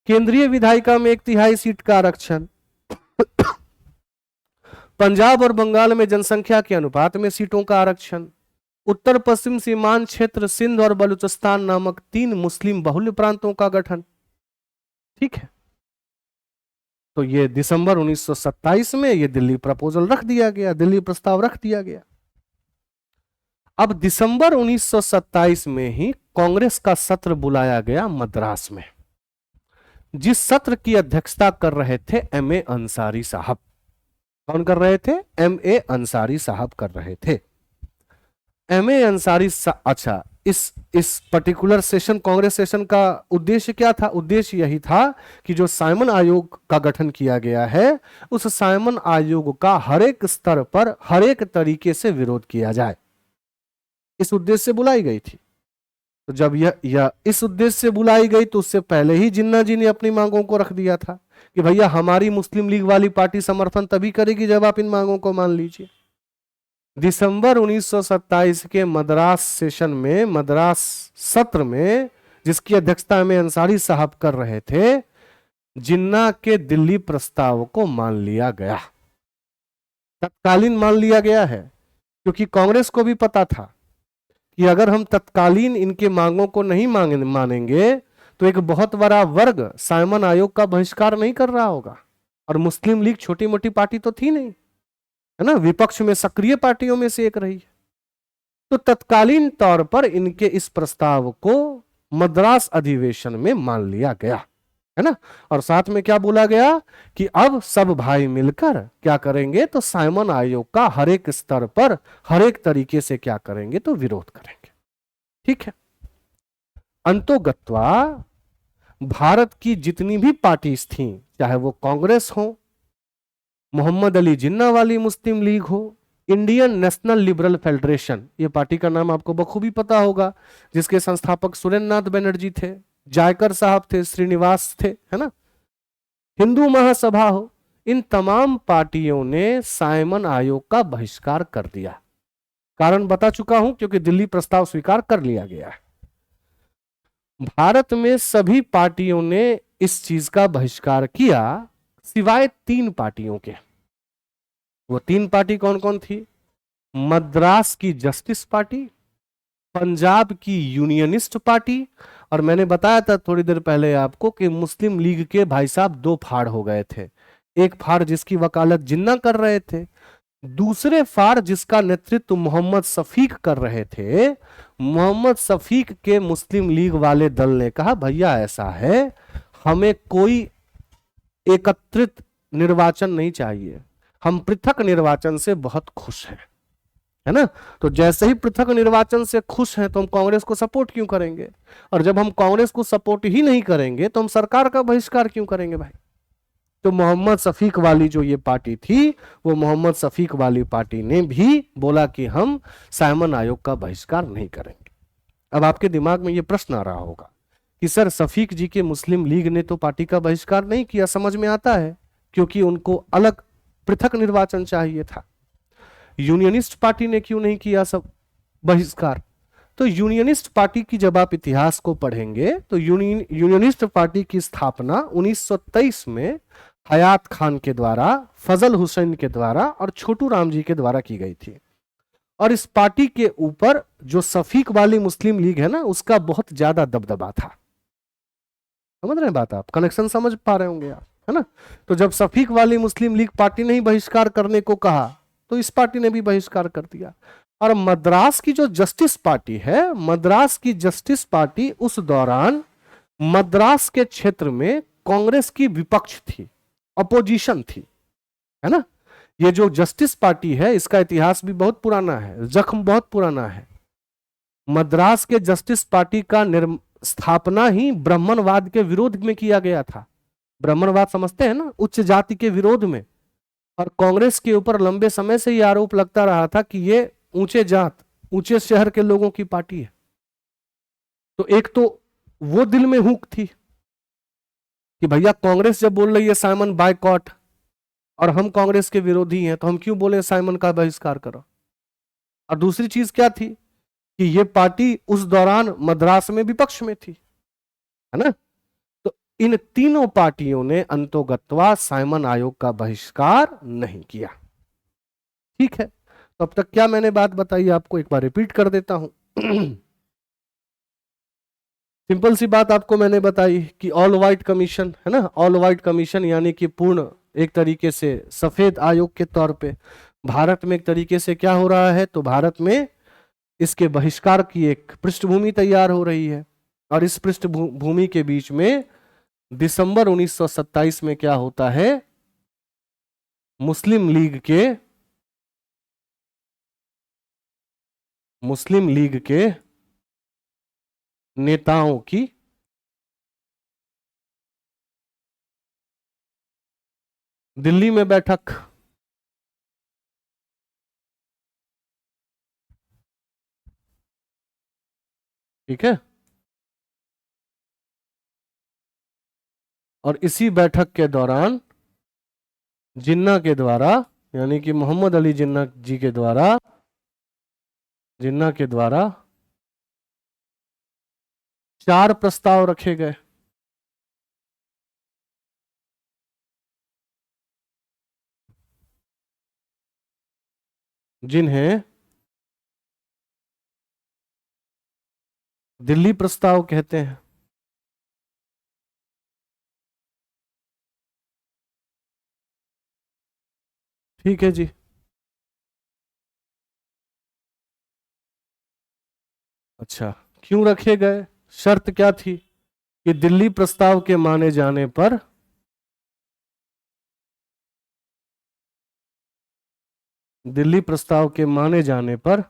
केंद्रीय विधायिका में 1/3 सीट का आरक्षण, पंजाब और बंगाल में जनसंख्या के अनुपात में सीटों का आरक्षण, उत्तर पश्चिम सीमांत क्षेत्र सिंध और बलूचिस्तान नामक 3 मुस्लिम बहुल्य प्रांतों का गठन। ठीक है। तो ये दिसंबर 1927 में ये दिल्ली प्रपोजल रख दिया गया, दिल्ली प्रस्ताव रख दिया गया। अब दिसंबर 1927 में ही कांग्रेस का सत्र बुलाया गया मद्रास में, जिस सत्र की अध्यक्षता कर रहे थे M.A. अंसारी साहब। कौन कर रहे थे? M.A. अंसारी साहब कर रहे थे। M.A. अंसारी अच्छा, इस पर्टिकुलर सेशन, कांग्रेस सेशन का उद्देश्य क्या था? उद्देश्य यही था कि जो साइमन आयोग का गठन किया गया है, उस साइमन आयोग का हर एक स्तर पर हर एक तरीके से विरोध किया जाए, इस उद्देश्य से बुलाई गई थी। तो जब यह इस उद्देश्य से बुलाई गई, तो उससे पहले ही जिन्ना जी ने अपनी मांगों को रख दिया था कि भैया हमारी मुस्लिम लीग वाली पार्टी समर्थन तभी करेगी जब आप इन मांगों को मान लीजिए। दिसंबर 1927 के मद्रास सेशन में, मद्रास सत्र में, जिसकी अध्यक्षता में अंसारी साहब कर रहे थे, जिन्ना के दिल्ली प्रस्ताव को मान लिया गया, तत्कालीन मान लिया गया है, क्योंकि कांग्रेस को भी पता था कि अगर हम तत्कालीन इनके मांगों को नहीं मानेंगे तो एक बहुत बड़ा वर्ग साइमन आयोग का बहिष्कार नहीं कर रहा होगा। और मुस्लिम लीग छोटी मोटी पार्टी तो थी नहीं, है ना, विपक्ष में सक्रिय पार्टियों में से एक रही है। तो तत्कालीन तौर पर इनके इस प्रस्ताव को मद्रास अधिवेशन में मान लिया गया, है ना। और साथ में क्या बोला गया कि अब सब भाई मिलकर क्या करेंगे, तो साइमन आयोग का हर एक स्तर पर हर एक तरीके से क्या करेंगे, तो विरोध करेंगे। ठीक है। अंतोगत्वा भारत की जितनी भी पार्टीज थी, चाहे वो कांग्रेस हो, मोहम्मद अली जिन्ना वाली मुस्लिम लीग हो, इंडियन नेशनल लिबरल फेडरेशन, ये पार्टी का नाम आपको बखूबी पता होगा, जिसके संस्थापक सुरेंद्र नाथ बनर्जी थे, जायकर साहब थे, श्रीनिवास थे, है ना, हिंदू महासभा हो, इन तमाम पार्टियों ने साइमन आयोग का बहिष्कार कर दिया। कारण बता चुका हूं, क्योंकि दिल्ली प्रस्ताव स्वीकार कर लिया गया है। भारत में सभी पार्टियों ने इस चीज का बहिष्कार किया, सिवाय 3 पार्टियों के। वो 3 पार्टी कौन कौन थी? मद्रास की जस्टिस पार्टी, पंजाब की यूनियनिस्ट पार्टी, और मैंने बताया था थोड़ी देर पहले आपको कि मुस्लिम लीग के भाई साहब 2 फाड़ हो गए थे। एक फाड़ जिसकी वकालत जिन्ना कर रहे थे, दूसरे फाड़ जिसका नेतृत्व मोहम्मद शफीक कर रहे थे। मोहम्मद शफीक के मुस्लिम लीग वाले दल ने कहा, भैया ऐसा है, हमें कोई एकत्रित निर्वाचन नहीं चाहिए, हम पृथक निर्वाचन से बहुत खुश हैं, है ना। तो जैसे ही पृथक निर्वाचन से खुश हैं, तो हम कांग्रेस को सपोर्ट क्यों करेंगे? और जब हम कांग्रेस को सपोर्ट ही नहीं करेंगे, तो हम सरकार का बहिष्कार क्यों करेंगे भाई? तो मोहम्मद शफीक वाली जो ये पार्टी थी, वो मोहम्मद शफीक वाली पार्टी ने भी बोला कि हम साइमन आयोग का बहिष्कार नहीं करेंगे। अब आपके दिमाग में ये प्रश्न आ रहा होगा कि सर, शफीक जी के मुस्लिम लीग ने तो पार्टी का बहिष्कार नहीं किया। समझ में आता है, क्योंकि उनको अलग पृथक निर्वाचन चाहिए था। यूनियनिस्ट पार्टी ने क्यों नहीं किया सब बहिष्कार? तो यूनियनिस्ट पार्टी की जब आप इतिहास को पढ़ेंगे, तो यूनियनिस्ट पार्टी की स्थापना 1923 में हयात खान के द्वारा, फजल हुसैन के द्वारा और छोटू राम जी के द्वारा की गई थी। और इस पार्टी के ऊपर जो शफीक वाली मुस्लिम लीग है ना, उसका बहुत ज्यादा दबदबा था। समझ रहे हैं बात आप? कनेक्शन समझ पा रहे होंगे आप, है ना। तो जब शफीक वाली मुस्लिम लीग पार्टी ने ही बहिष्कार करने को कहा, तो इस पार्टी ने भी बहिष्कार कर दिया। और मद्रास की जो जस्टिस पार्टी है, मद्रास की जस्टिस पार्टी उस दौरान मद्रास के क्षेत्र में कांग्रेस की विपक्ष थी, अपोजिशन थी, है ना। ये जो जस्टिस पार्टी है, इसका इतिहास भी बहुत पुराना है, जख्म बहुत पुराना है। मद्रास के जस्टिस पार्टी का स्थापना ही ब्राह्मणवाद के विरोध में किया गया था। ब्राह्मणवाद समझते हैं ना, उच्च जाति के विरोध में। और कांग्रेस के ऊपर लंबे समय से यह आरोप लगता रहा था कि ये ऊंचे जात, ऊंचे शहर के लोगों की पार्टी है। तो एक तो वो दिल में हुक थी कि भैया कांग्रेस जब बोल रही है साइमन बायकॉट, और हम कांग्रेस के विरोधी हैं, तो हम क्यों बोले साइमन का बहिष्कार करो। और दूसरी चीज क्या थी कि ये पार्टी उस दौरान मद्रास में विपक्ष में थी, है ना। तो इन तीनों पार्टियों ने अंतोगत्वा साइमन आयोग का बहिष्कार नहीं किया। ठीक है। तो अब तक क्या मैंने बात बताई आपको, एक बार रिपीट कर देता हूं। सिंपल सी बात आपको मैंने बताई कि ऑल वाइट कमीशन, है ना, ऑल वाइट कमीशन यानी कि पूर्ण एक तरीके से सफेद आयोग के तौर पे भारत में एक तरीके से क्या हो रहा है, तो भारत में इसके बहिष्कार की एक पृष्ठभूमि तैयार हो रही है। और इस पृष्ठभूमि के बीच में दिसंबर 1927 में क्या होता है, मुस्लिम लीग के नेताओं की दिल्ली में बैठक। ठीक है। और इसी बैठक के दौरान जिन्ना के द्वारा, यानी कि मोहम्मद अली जिन्ना जी के द्वारा, जिन्ना के द्वारा 4 प्रस्ताव रखे गए। जिन्हें दिल्ली प्रस्ताव कहते हैं। ठीक है जी। अच्छा, क्यों रखे गए? शर्त क्या थी कि दिल्ली प्रस्ताव के माने जाने पर दिल्ली प्रस्ताव के माने जाने पर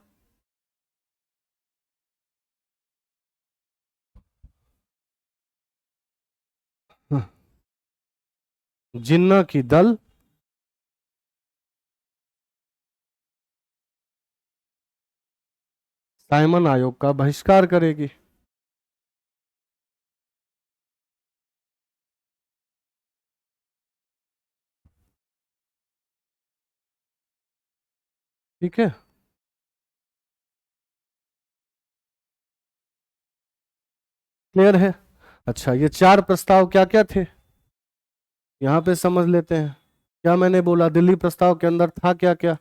जिन्ना की दल साइमन आयोग का बहिष्कार करेगी। ठीक है। क्लियर है? अच्छा, ये 4 प्रस्ताव क्या क्या थे यहां पे समझ लेते हैं। क्या मैंने बोला, दिल्ली प्रस्ताव के अंदर था क्या क्या?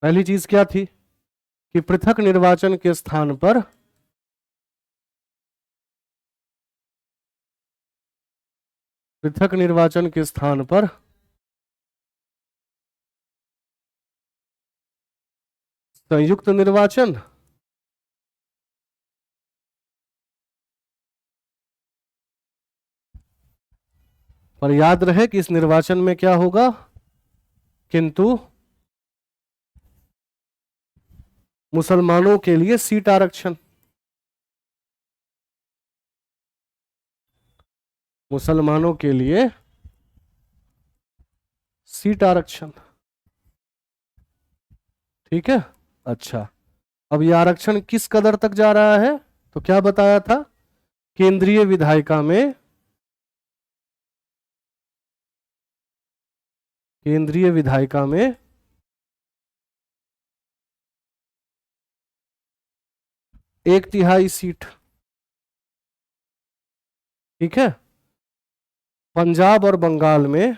पहली चीज क्या थी कि पृथक निर्वाचन के स्थान पर पृथक निर्वाचन के स्थान पर संयुक्त निर्वाचन। पर याद रहे कि इस निर्वाचन में क्या होगा, किंतु मुसलमानों के लिए सीट आरक्षण। मुसलमानों के लिए सीट आरक्षण। ठीक है। अच्छा, अब ये आरक्षण किस कदर तक जा रहा है? तो क्या बताया था, केंद्रीय विधायिका में, केंद्रीय विधायिका में 1/3 सीट। ठीक है। पंजाब और बंगाल में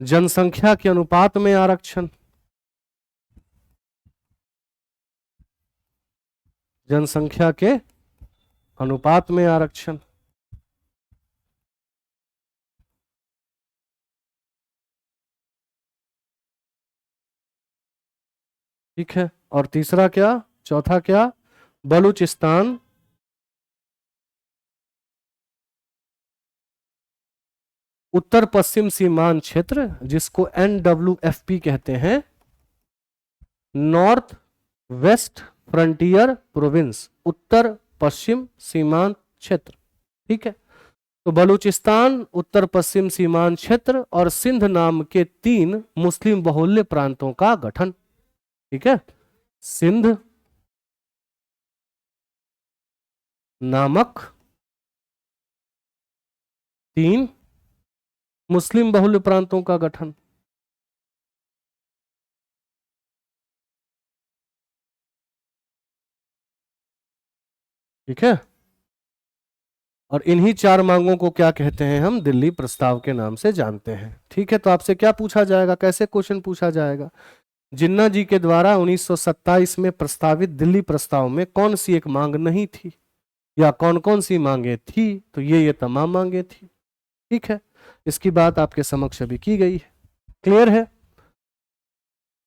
जनसंख्या के अनुपात में आरक्षण। जनसंख्या के अनुपात में आरक्षण। ठीक है। और तीसरा क्या, चौथा क्या, बलूचिस्तान उत्तर पश्चिम सीमांत क्षेत्र, जिसको NWFP कहते हैं, नॉर्थ वेस्ट फ्रंटियर प्रोविंस, उत्तर पश्चिम सीमांत क्षेत्र। ठीक है। तो बलूचिस्तान, उत्तर पश्चिम सीमांत क्षेत्र और सिंध नाम के 3 मुस्लिम बहुल्य प्रांतों का गठन। ठीक है। सिंध नामक 3 मुस्लिम बहुल्य प्रांतों का गठन। ठीक है। और इन्हीं 4 मांगों को क्या कहते हैं, हम दिल्ली प्रस्ताव के नाम से जानते हैं। ठीक है। तो आपसे क्या पूछा जाएगा, कैसे क्वेश्चन पूछा जाएगा, जिन्ना जी के द्वारा 1927 में प्रस्तावित दिल्ली प्रस्ताव में कौन सी एक मांग नहीं थी, या कौन कौन सी मांगे थी? तो ये तमाम मांगे थी। ठीक है। इसकी बात आपके समक्ष अभी की गई है। क्लियर है?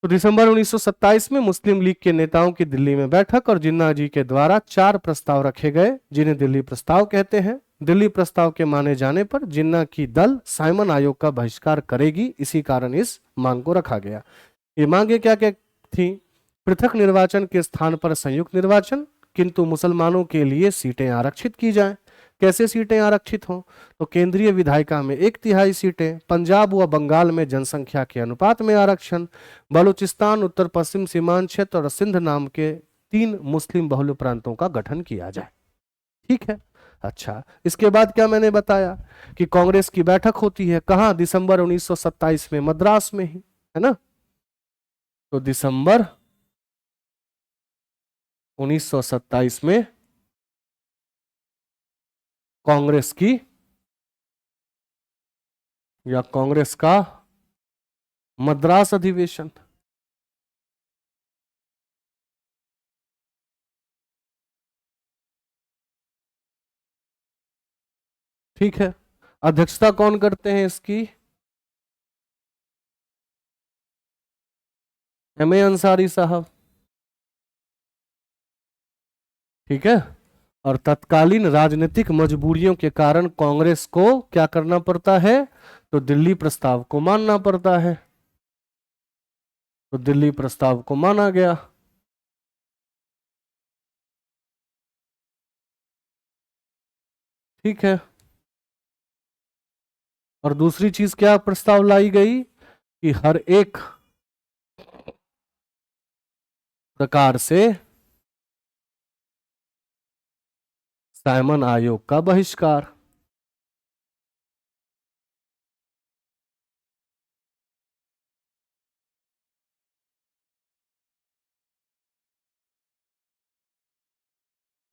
तो दिसंबर 1927 में मुस्लिम लीग के नेताओं की दिल्ली में बैठक और जिन्ना जी के द्वारा 4 प्रस्ताव रखे गए, जिन्हें दिल्ली प्रस्ताव कहते हैं। दिल्ली प्रस्ताव के माने जाने पर जिन्ना की दल साइमन आयोग का बहिष्कार करेगी, इसी कारण इस मांग को रखा गया। ये मांगे क्या क्या थी? पृथक निर्वाचन के स्थान पर संयुक्त निर्वाचन, किंतु मुसलमानों के लिए सीटें आरक्षित की जाएं। कैसे सीटें आरक्षित हों? तो केंद्रीय विधायिका में 1/3 सीटें, पंजाब व बंगाल में जनसंख्या के अनुपात में आरक्षण, बलूचिस्तान, उत्तर पश्चिम सीमांत क्षेत्र और सिंध नाम के 3 मुस्लिम बहुल प्रांतों का गठन किया जाए। ठीक है। अच्छा, इसके बाद क्या मैंने बताया कि कांग्रेस की बैठक होती है कहां? दिसंबर 1927 में मद्रास में ही, है ना। तो दिसंबर 1927 में कांग्रेस की या कांग्रेस का मद्रास अधिवेशन। ठीक है। अध्यक्षता कौन करते हैं इसकी? एम.ए. अंसारी साहब। ठीक है। और तत्कालीन राजनीतिक मजबूरियों के कारण कांग्रेस को क्या करना पड़ता है? तो दिल्ली प्रस्ताव को मानना पड़ता है। तो दिल्ली प्रस्ताव को माना गया। ठीक है। और दूसरी चीज क्या प्रस्ताव लाई गई कि हर एक प्रकार से साइमन आयोग का बहिष्कार।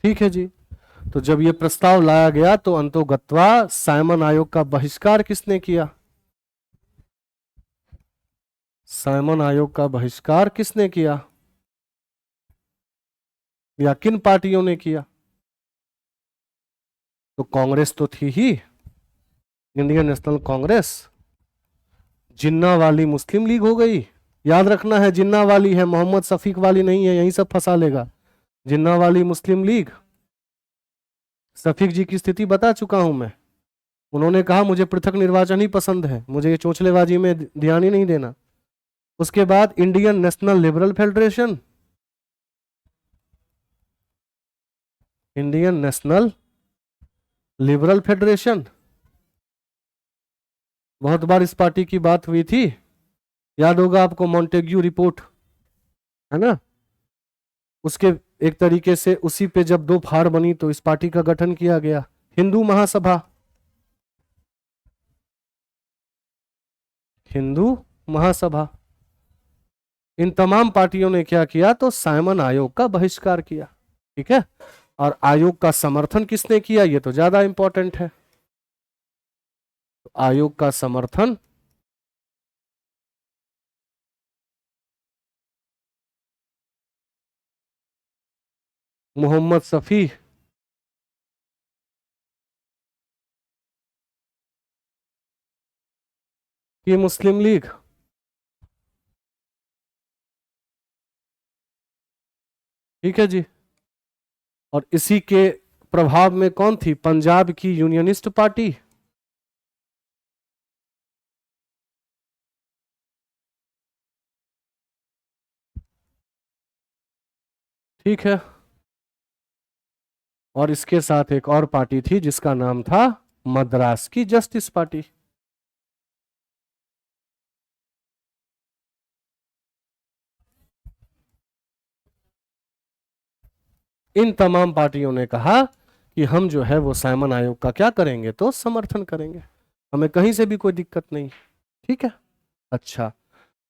ठीक है जी। तो जब ये प्रस्ताव लाया गया तो अंतोगत्वा साइमन आयोग का बहिष्कार किसने किया? साइमन आयोग का बहिष्कार किसने किया या किन पार्टियों ने किया? तो कांग्रेस तो थी ही, इंडियन नेशनल कांग्रेस। जिन्ना वाली मुस्लिम लीग हो गई। याद रखना है, जिन्ना वाली है, मोहम्मद शफीक वाली नहीं है, यहीं सब फंसा लेगा। जिन्ना वाली मुस्लिम लीग। शफीक जी की स्थिति बता चुका हूं मैं। उन्होंने कहा मुझे पृथक निर्वाचन ही पसंद है, मुझे ये चोंचलेबाजी में ध्यान ही नहीं देना। उसके बाद Indian national liberal federation, Indian national liberal federation, बहुत बार इस पार्टी की बात हुई थी, याद होगा आपको, मॉन्टेग्यू रिपोर्ट, है ना। उसके एक तरीके से उसी पे जब 2 फाड़ बनी तो इस पार्टी का गठन किया गया। हिंदू महासभा, हिंदू महासभा, इन तमाम पार्टियों ने क्या किया? तो साइमन आयोग का बहिष्कार किया। ठीक है। और आयोग का समर्थन किसने किया? ये तो ज्यादा इंपॉर्टेंट है। तो आयोग का समर्थन मोहम्मद शफी की मुस्लिम लीग। ठीक है जी। और इसी के प्रभाव में कौन थी? पंजाब की यूनियनिस्ट पार्टी। ठीक है। और इसके साथ एक और पार्टी थी जिसका नाम था मद्रास की जस्टिस पार्टी। इन तमाम पार्टियों ने कहा कि हम जो है वो साइमन आयोग का क्या करेंगे? तो समर्थन करेंगे, हमें कहीं से भी कोई दिक्कत नहीं। ठीक है। अच्छा,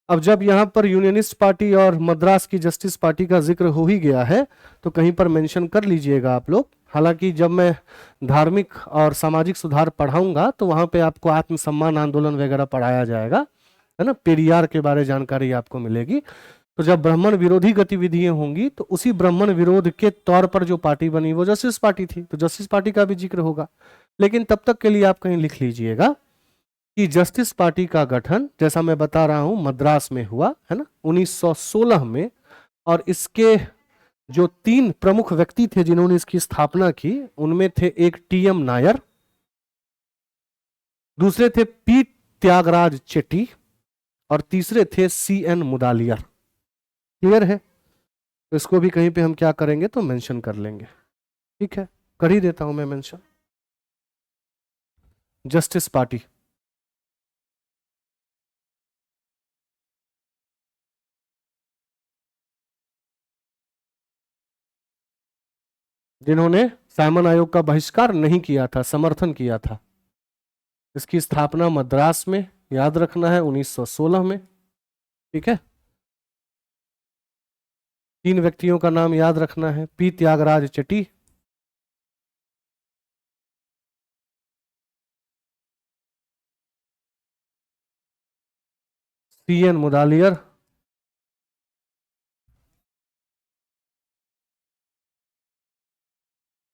अब जब यहाँ पर यूनियनिस्ट पार्टी और मद्रास की जस्टिस पार्टी का जिक्र हो ही गया है तो कहीं पर मेंशन कर लीजिएगा आप लोग। हालांकि जब मैं धार्मिक और सामाजिक सुधार पढ़ाऊंगा तो वहां पे आपको आत्मसम्मान आंदोलन वगैरह पढ़ाया जाएगा, है ना, पेरियार के बारे जानकारी आपको मिलेगी। तो जब ब्राह्मण विरोधी गतिविधियां होंगी तो उसी ब्राह्मण विरोध के तौर पर जो पार्टी बनी वो जस्टिस पार्टी थी, तो जस्टिस पार्टी का भी जिक्र होगा। लेकिन तब तक के लिए आप कहीं लिख लीजिएगा कि जस्टिस पार्टी का गठन, जैसा मैं बता रहा हूं, मद्रास में हुआ है ना 1916 में। और इसके जो 3 प्रमुख व्यक्ति थे जिन्होंने इसकी स्थापना की, उनमें थे एक टीएम नायर, दूसरे थे पी त्यागराज चेट्टी, और तीसरे थे सीएन मुदालियर। क्लियर है? तो इसको भी कहीं पे हम क्या करेंगे तो मेंशन कर लेंगे। ठीक है, कर ही देता हूं मैं मेंशन। जस्टिस पार्टी, जिन्होंने साइमन आयोग का बहिष्कार नहीं किया था, समर्थन किया था। इसकी स्थापना मद्रास में, याद रखना है, 1916 में। ठीक है, 3 व्यक्तियों का नाम याद रखना है, पी त्यागराज चेट्टी, सीएन मुदालियर,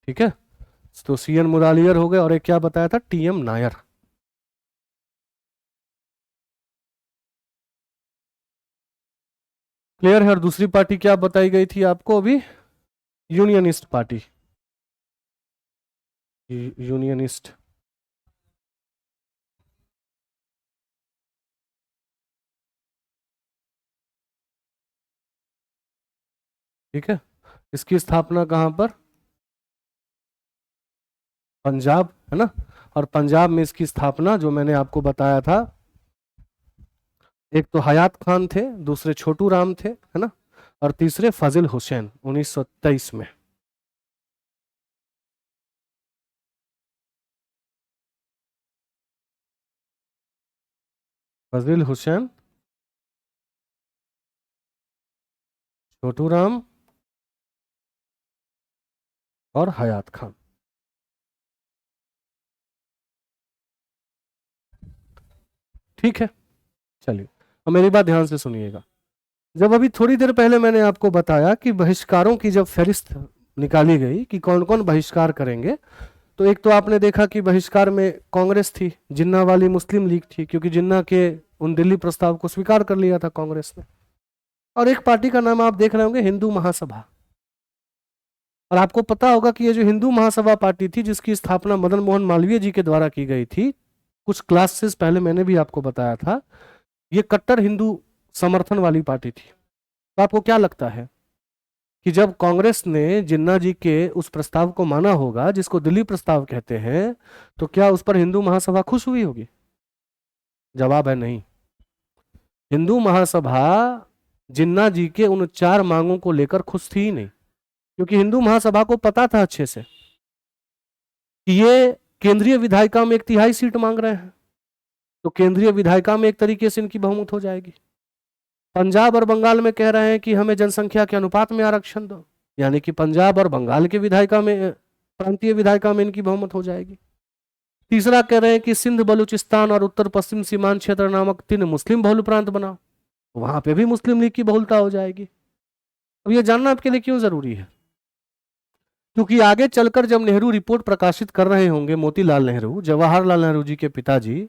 ठीक है। तो सीएन मुदालियर हो गए, और एक क्या बताया था, टीएम नायर। क्लियर है? और दूसरी पार्टी क्या बताई गई थी आपको अभी? Unionist party, unionist. ठीक है, इसकी स्थापना कहां पर? पंजाब, है ना। और पंजाब में इसकी स्थापना जो मैंने आपको बताया था, एक तो हयात खान थे, दूसरे छोटू राम थे, है ना, और तीसरे फजिल हुसैन, 1923 में। फजिल हुसैन, छोटू राम और हयात खान। ठीक है, चलिए अब मेरी बात ध्यान से सुनिएगा। जब अभी थोड़ी देर पहले मैंने आपको बताया कि बहिष्कारों की जब फहरिस्त निकाली गई कि कौन कौन बहिष्कार करेंगे, तो एक तो आपने देखा कि बहिष्कार में कांग्रेस थी, जिन्ना वाली मुस्लिम लीग थी, क्योंकि जिन्ना के उन दिल्ली प्रस्ताव को स्वीकार कर लिया था कांग्रेस ने। और एक पार्टी का नाम आप देख रहे होंगे, हिंदू महासभा। और आपको पता होगा कि ये जो हिंदू महासभा पार्टी थी, जिसकी स्थापना मदन मोहन मालवीय जी के द्वारा की गई थी, कुछ क्लासेस पहले मैंने भी आपको बताया था, ये कट्टर हिंदू समर्थन वाली पार्टी थी। तो आपको क्या लगता है कि जब कांग्रेस ने जिन्ना जी के उस प्रस्ताव को माना होगा, जिसको दिल्ली प्रस्ताव कहते हैं, तो क्या उस पर हिंदू महासभा खुश हुई होगी? जवाब है नहीं। हिंदू महासभा जिन्ना जी के उन 4 मांगों को लेकर खुश थी ही नहीं, क्योंकि हिंदू महासभा को पता था अच्छे से कि ये केंद्रीय विधायिका में 1/3 सीट मांग रहे हैं, तो केंद्रीय विधायिका में एक तरीके से इनकी बहुमत हो जाएगी। पंजाब और बंगाल में कह रहे हैं कि हमें जनसंख्या के अनुपात में आरक्षण दो, यानी कि पंजाब और बंगाल के विधायिका में, प्रांतीय विधायिका में इनकी बहुमत हो जाएगी। तीसरा कह रहे हैं कि सिंध, बलूचिस्तान और उत्तर पश्चिम सीमांत क्षेत्र नामक 3 मुस्लिम बहुल प्रांत बनाओ, वहां पे भी मुस्लिम लीग की बहुलता हो जाएगी। अब ये जानना आपके लिए क्यों जरूरी है? क्योंकि आगे चलकर जब नेहरू रिपोर्ट प्रकाशित कर रहे होंगे, मोतीलाल नेहरू, जवाहरलाल नेहरू जी के पिताजी,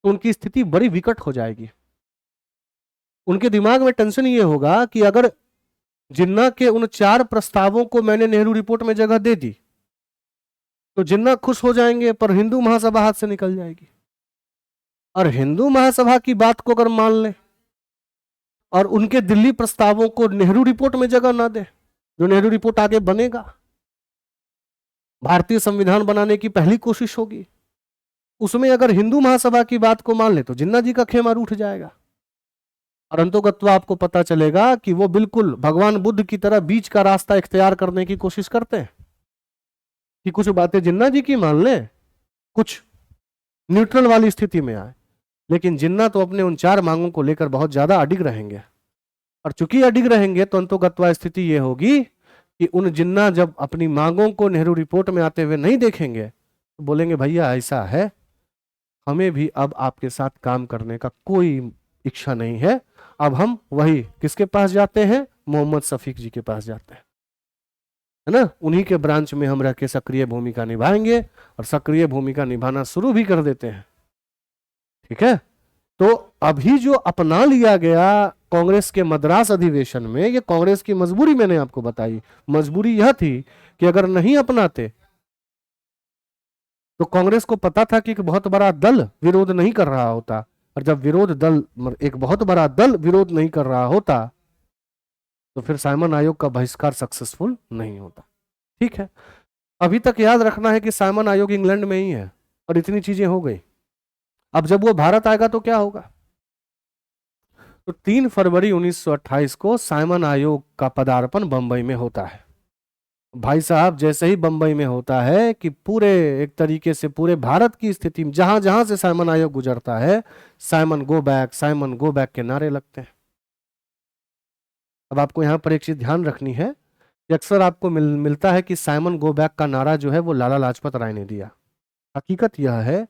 तो उनकी स्थिति बड़ी विकट हो जाएगी। उनके दिमाग में टेंशन ये होगा कि अगर जिन्ना के उन 4 प्रस्तावों को मैंने नेहरू रिपोर्ट में जगह दे दी, तो जिन्ना खुश हो जाएंगे, पर हिंदू महासभा हाथ से निकल जाएगी। और हिंदू महासभा की बात को अगर मान लें और उनके दिल्ली प्रस्तावों को नेहरू रिपोर्ट में जगह ना दे, जो नेहरू रिपोर्ट आगे बनेगा, भारतीय संविधान बनाने की पहली कोशिश होगी, उसमें अगर हिंदू महासभा की बात को मान ले, तो जिन्ना जी का खेमा रूठ जाएगा। और अंतोगत्वा आपको पता चलेगा कि वो बिल्कुल भगवान बुद्ध की तरह बीच का रास्ता इख्तियार करने की कोशिश करते हैं कि कुछ बातें जिन्ना जी की मान ले, कुछ न्यूट्रल वाली स्थिति में आए। लेकिन जिन्ना तो अपने उन 4 मांगों को लेकर बहुत ज्यादा अडिग रहेंगे, और चूंकि अडिग रहेंगे तो अंतोगत्वा स्थिति ये होगी कि उन जिन्ना जब अपनी मांगों को नेहरू रिपोर्ट में आते हुए नहीं देखेंगे, तो बोलेंगे भैया ऐसा है, हमें भी अब आपके साथ काम करने का कोई इच्छा नहीं है, अब हम वही किसके पास जाते हैं, मोहम्मद शफीक जी के पास जाते हैं, है ना, उन्हीं के ब्रांच में हम रह के सक्रिय भूमिका निभाएंगे, और सक्रिय भूमिका निभाना शुरू भी कर देते हैं। ठीक है। तो अभी जो अपना लिया गया कांग्रेस के मद्रास अधिवेशन में, ये कांग्रेस की मजबूरी मैंने आपको बताई। मजबूरी यह थी कि अगर नहीं अपनाते तो कांग्रेस को पता था कि एक बहुत बड़ा दल विरोध नहीं कर रहा होता, और जब एक बहुत बड़ा दल विरोध नहीं कर रहा होता तो फिर साइमन आयोग का बहिष्कार सक्सेसफुल नहीं होता। ठीक है। अभी तक याद रखना है कि साइमन आयोग इंग्लैंड में ही है और इतनी चीजें हो गई। अब जब वो भारत आएगा तो क्या होगा? तो 3 फरवरी 1928 को साइमन आयोग का पदार्पण बंबई में होता है। भाई साहब, जैसे ही बंबई में होता है कि पूरे एक तरीके से पूरे भारत की स्थिति में जहां जहां से साइमन आयोग गुजरता है, साइमन गो बैक के नारे लगते हैं। अब आपको यहां पर एक चीज ध्यान रखनी है कि अक्सर आपको मिलता है कि साइमन गो बैक का नारा जो है वो लाला लाजपत राय ने दिया। हकीकत यह है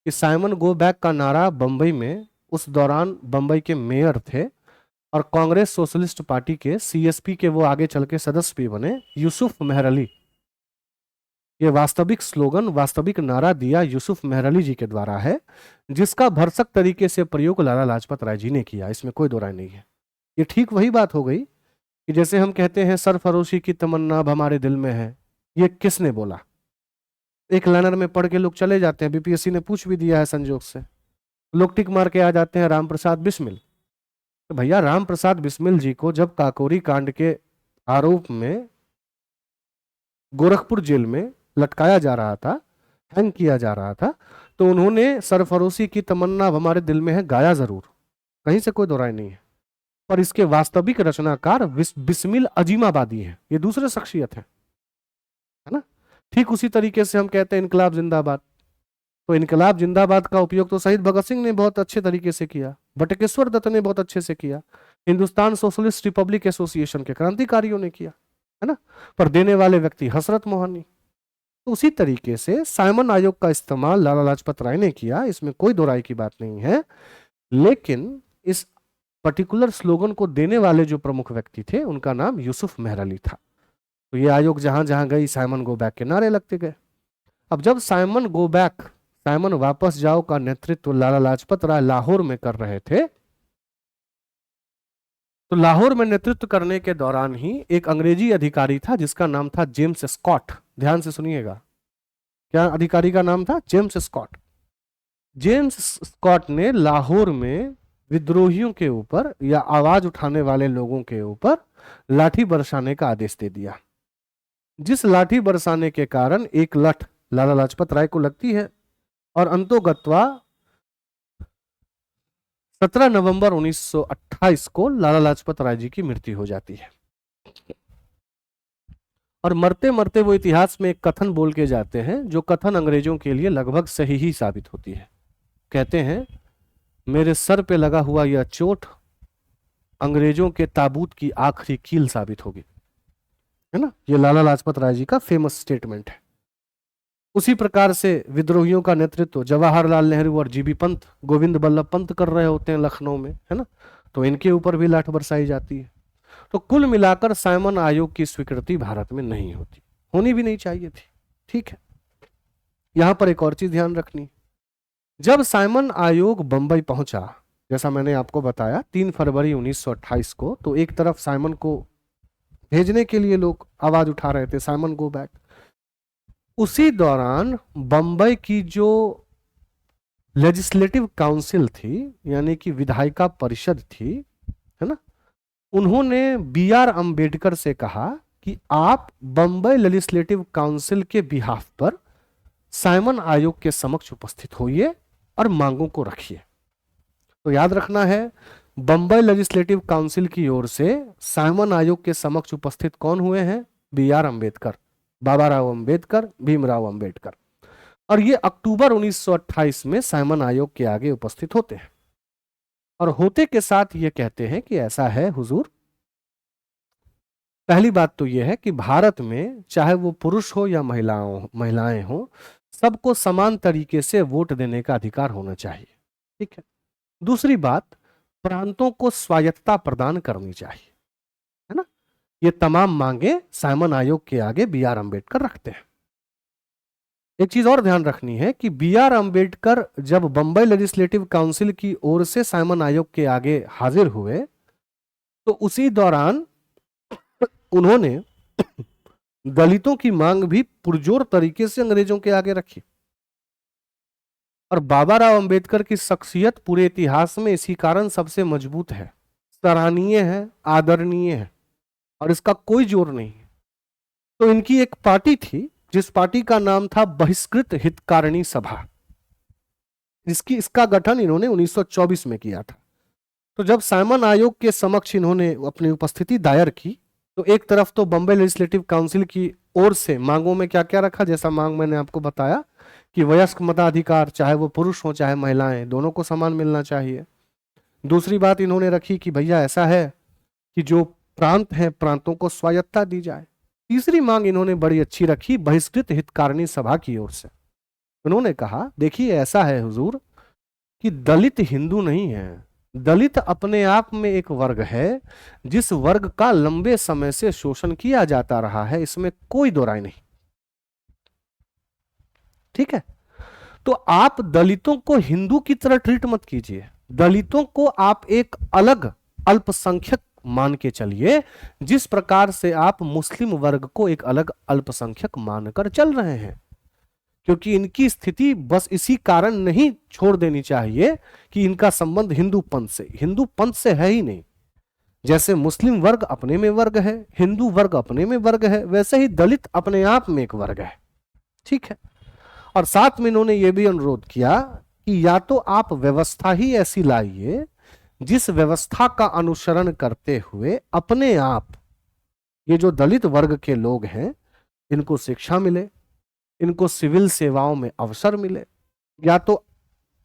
कि साइमन गो बैक का नारा बंबई में उस दौरान बंबई के मेयर थे और कांग्रेस सोशलिस्ट पार्टी के सीएसपी के वो आगे चल के सदस्य भी बने, यूसुफ मेहर अली। ये वास्तविक स्लोगन, वास्तविक नारा दिया यूसुफ मेहर अली जी के द्वारा है, जिसका भरसक तरीके से प्रयोग लाला लाजपत राय जी ने किया, इसमें कोई दो राय नहीं है। ये ठीक वही बात हो गई कि जैसे हम कहते हैं सरफरोशी की तमन्ना अब हमारे दिल में है, ये किसने बोला? एक लाइनर में पढ़ के लोग चले जाते हैं, बीपीएससी ने पूछ भी दिया है संजोग से, लोग टिक मार के आ जाते हैं राम प्रसाद बिस्मिल। तो भैया राम प्रसाद बिस्मिल जी को जब काकोरी कांड के आरोप में गोरखपुर जेल में लटकाया जा रहा था, हैंग किया जा रहा था, तो उन्होंने सरफरोशी की तमन्ना अब हमारे दिल में है गाया जरूर, कहीं से कोई दो राय नहीं है। पर इसके वास्तविक रचनाकार बिस्मिल अजीमाबादी है, ये दूसरे शख्सियत है ना। ठीक उसी तरीके से हम कहते हैं इनकलाब जिंदाबाद, तो इनकलाब जिंदाबाद का उपयोग तो शहीद भगत सिंह ने बहुत अच्छे तरीके से किया, बटुकेश्वर दत्त ने बहुत अच्छे से किया, हिंदुस्तान सोशलिस्ट रिपब्लिक एसोसिएशन के क्रांतिकारियों ने किया, है ना। पर देने वाले व्यक्ति हसरत मोहनी। तो उसी तरीके से साइमन आयोग का इस्तेमाल लाला लाजपत राय ने किया, इसमें कोई दो राय की बात नहीं है। लेकिन इस पर्टिकुलर स्लोगन को देने वाले जो प्रमुख व्यक्ति थे उनका नाम यूसुफ मेहर अली था। तो ये आयोग जहां जहां गई साइमन गो बैक के नारे लगते गए। अब जब साइमन वापस जाओ का नेतृत्व लाला लाजपत राय लाहौर में कर रहे थे, तो लाहौर में नेतृत्व करने के दौरान ही एक अंग्रेजी अधिकारी था जिसका नाम था जेम्स स्कॉट। ध्यान से सुनिएगा, क्या अधिकारी का नाम था? James Scott. जेम्स स्कॉट ने लाहौर में विद्रोहियों के ऊपर या आवाज उठाने वाले लोगों के ऊपर लाठी बरसाने का आदेश दे दिया, जिस लाठी बरसाने के कारण एक लठ लाला लाजपत राय को लगती है और अंतोगत्वा 17 नवंबर 1928 को लाला लाजपत राय जी की मृत्यु हो जाती है। और मरते मरते वो इतिहास में एक कथन बोल के जाते हैं, जो कथन अंग्रेजों के लिए लगभग सही ही साबित होती है। कहते हैं, मेरे सर पे लगा हुआ यह चोट अंग्रेजों के ताबूत की आखिरी कील साबित होगी, है ना। ये लाला लाजपत राय जी का फेमस स्टेटमेंट है। उसी प्रकार से विद्रोहियों का नेतृत्व जवाहरलाल नेहरू और जीबी पंत, गोविंद बल्लभ पंत कर रहे होते हैं लखनऊ में, है ना। तो इनके ऊपर भी लाठ बरसाई जाती है। तो कुल मिलाकर साइमन आयोग की स्वीकृति भारत में नहीं होती, होनी भी नहीं चाहिए थी। ठीक है। यहां पर एक और चीज ध्यान रखनी, जब साइमन आयोग बंबई पहुंचा, जैसा मैंने आपको बताया 3 फरवरी 1928 को, तो एक तरफ साइमन को भेजने के लिए लोग आवाज उठा रहे थे, साइमन गो बैक। उसी दौरान बंबई की जो लेजिस्लेटिव काउंसिल थी, यानी कि विधायिका परिषद थी, है ना, उन्होंने बी आर अंबेडकर से कहा कि आप बंबई लेजिस्लेटिव काउंसिल के बिहाफ पर साइमन आयोग के समक्ष उपस्थित होइए और मांगों को रखिए। तो याद रखना है, बंबई लेजिस्लेटिव काउंसिल की ओर से साइमन आयोग के समक्ष उपस्थित कौन हुए हैं? बी आर अंबेडकर, बाबा राव अंबेडकर, भीमराव अंबेडकर। और ये अक्टूबर 1928 में साइमन आयोग के आगे उपस्थित होते हैं और होते के साथ ये कहते हैं कि ऐसा है हुजूर, पहली बात तो यह है कि भारत में चाहे वो पुरुष हो या महिलाएं हो, सबको समान तरीके से वोट देने का अधिकार होना चाहिए। ठीक है। दूसरी बात, प्रांतों को स्वायत्तता प्रदान करनी चाहिए, है ना। ये तमाम मांगे साइमन आयोग के आगे बी आर अंबेडकर रखते हैं। एक चीज और ध्यान रखनी है कि बी आर अम्बेडकर जब बंबई लेजिस्लेटिव काउंसिल की ओर से साइमन आयोग के आगे हाजिर हुए तो उसी दौरान उन्होंने दलितों की मांग भी पुरजोर तरीके से अंग्रेजों के आगे रखी। और बाबा राव अंबेडकर की शख्सियत पूरे इतिहास में इसी कारण सबसे मजबूत है, सराहनीय है, आदरणीय है, और इसका कोई जोर नहीं है। तो इनकी एक पार्टी थी जिस पार्टी का नाम था बहिष्कृत हितकारिणी सभा, इसका गठन इन्होंने 1924 में किया था। तो जब साइमन आयोग के समक्ष इन्होंने अपनी उपस्थिति दायर की तो एक तरफ तो बम्बई लेजिस्लेटिव काउंसिल की ओर से मांगों में क्या क्या रखा, जैसा मांग मैंने आपको बताया कि वयस्क मताधिकार, चाहे वो पुरुष हो चाहे महिलाएं, दोनों को समान मिलना चाहिए। दूसरी बात इन्होंने रखी कि भैया ऐसा है कि जो प्रांत हैं प्रांतों को स्वायत्तता दी जाए। तीसरी मांग इन्होंने बड़ी अच्छी रखी बहिष्कृत हितकारिणी सभा की ओर से। उन्होंने कहा देखिए ऐसा है हुजूर कि दलित हिंदू नहीं है, दलित अपने आप में एक वर्ग है जिस वर्ग का लंबे समय से शोषण किया जाता रहा है, इसमें कोई दो राय नहीं। ठीक है, तो आप दलितों को हिंदू की तरह ट्रीट मत कीजिए, दलितों को आप एक अलग अल्पसंख्यक मान के चलिए, जिस प्रकार से आप मुस्लिम वर्ग को एक अलग अल्पसंख्यक मानकर चल रहे हैं। क्योंकि इनकी स्थिति बस इसी कारण नहीं छोड़ देनी चाहिए कि इनका संबंध हिंदू पंथ से है ही नहीं। जैसे मुस्लिम वर्ग अपने में वर्ग है, हिंदू वर्ग अपने में वर्ग है, वैसे ही दलित अपने आप में एक वर्ग है। ठीक है, और साथ में इन्होंने यह भी अनुरोध किया कि या तो आप व्यवस्था ही ऐसी लाइए जिस व्यवस्था का अनुसरण करते हुए अपने आप ये जो दलित वर्ग के लोग हैं इनको शिक्षा मिले, इनको सिविल सेवाओं में अवसर मिले, या तो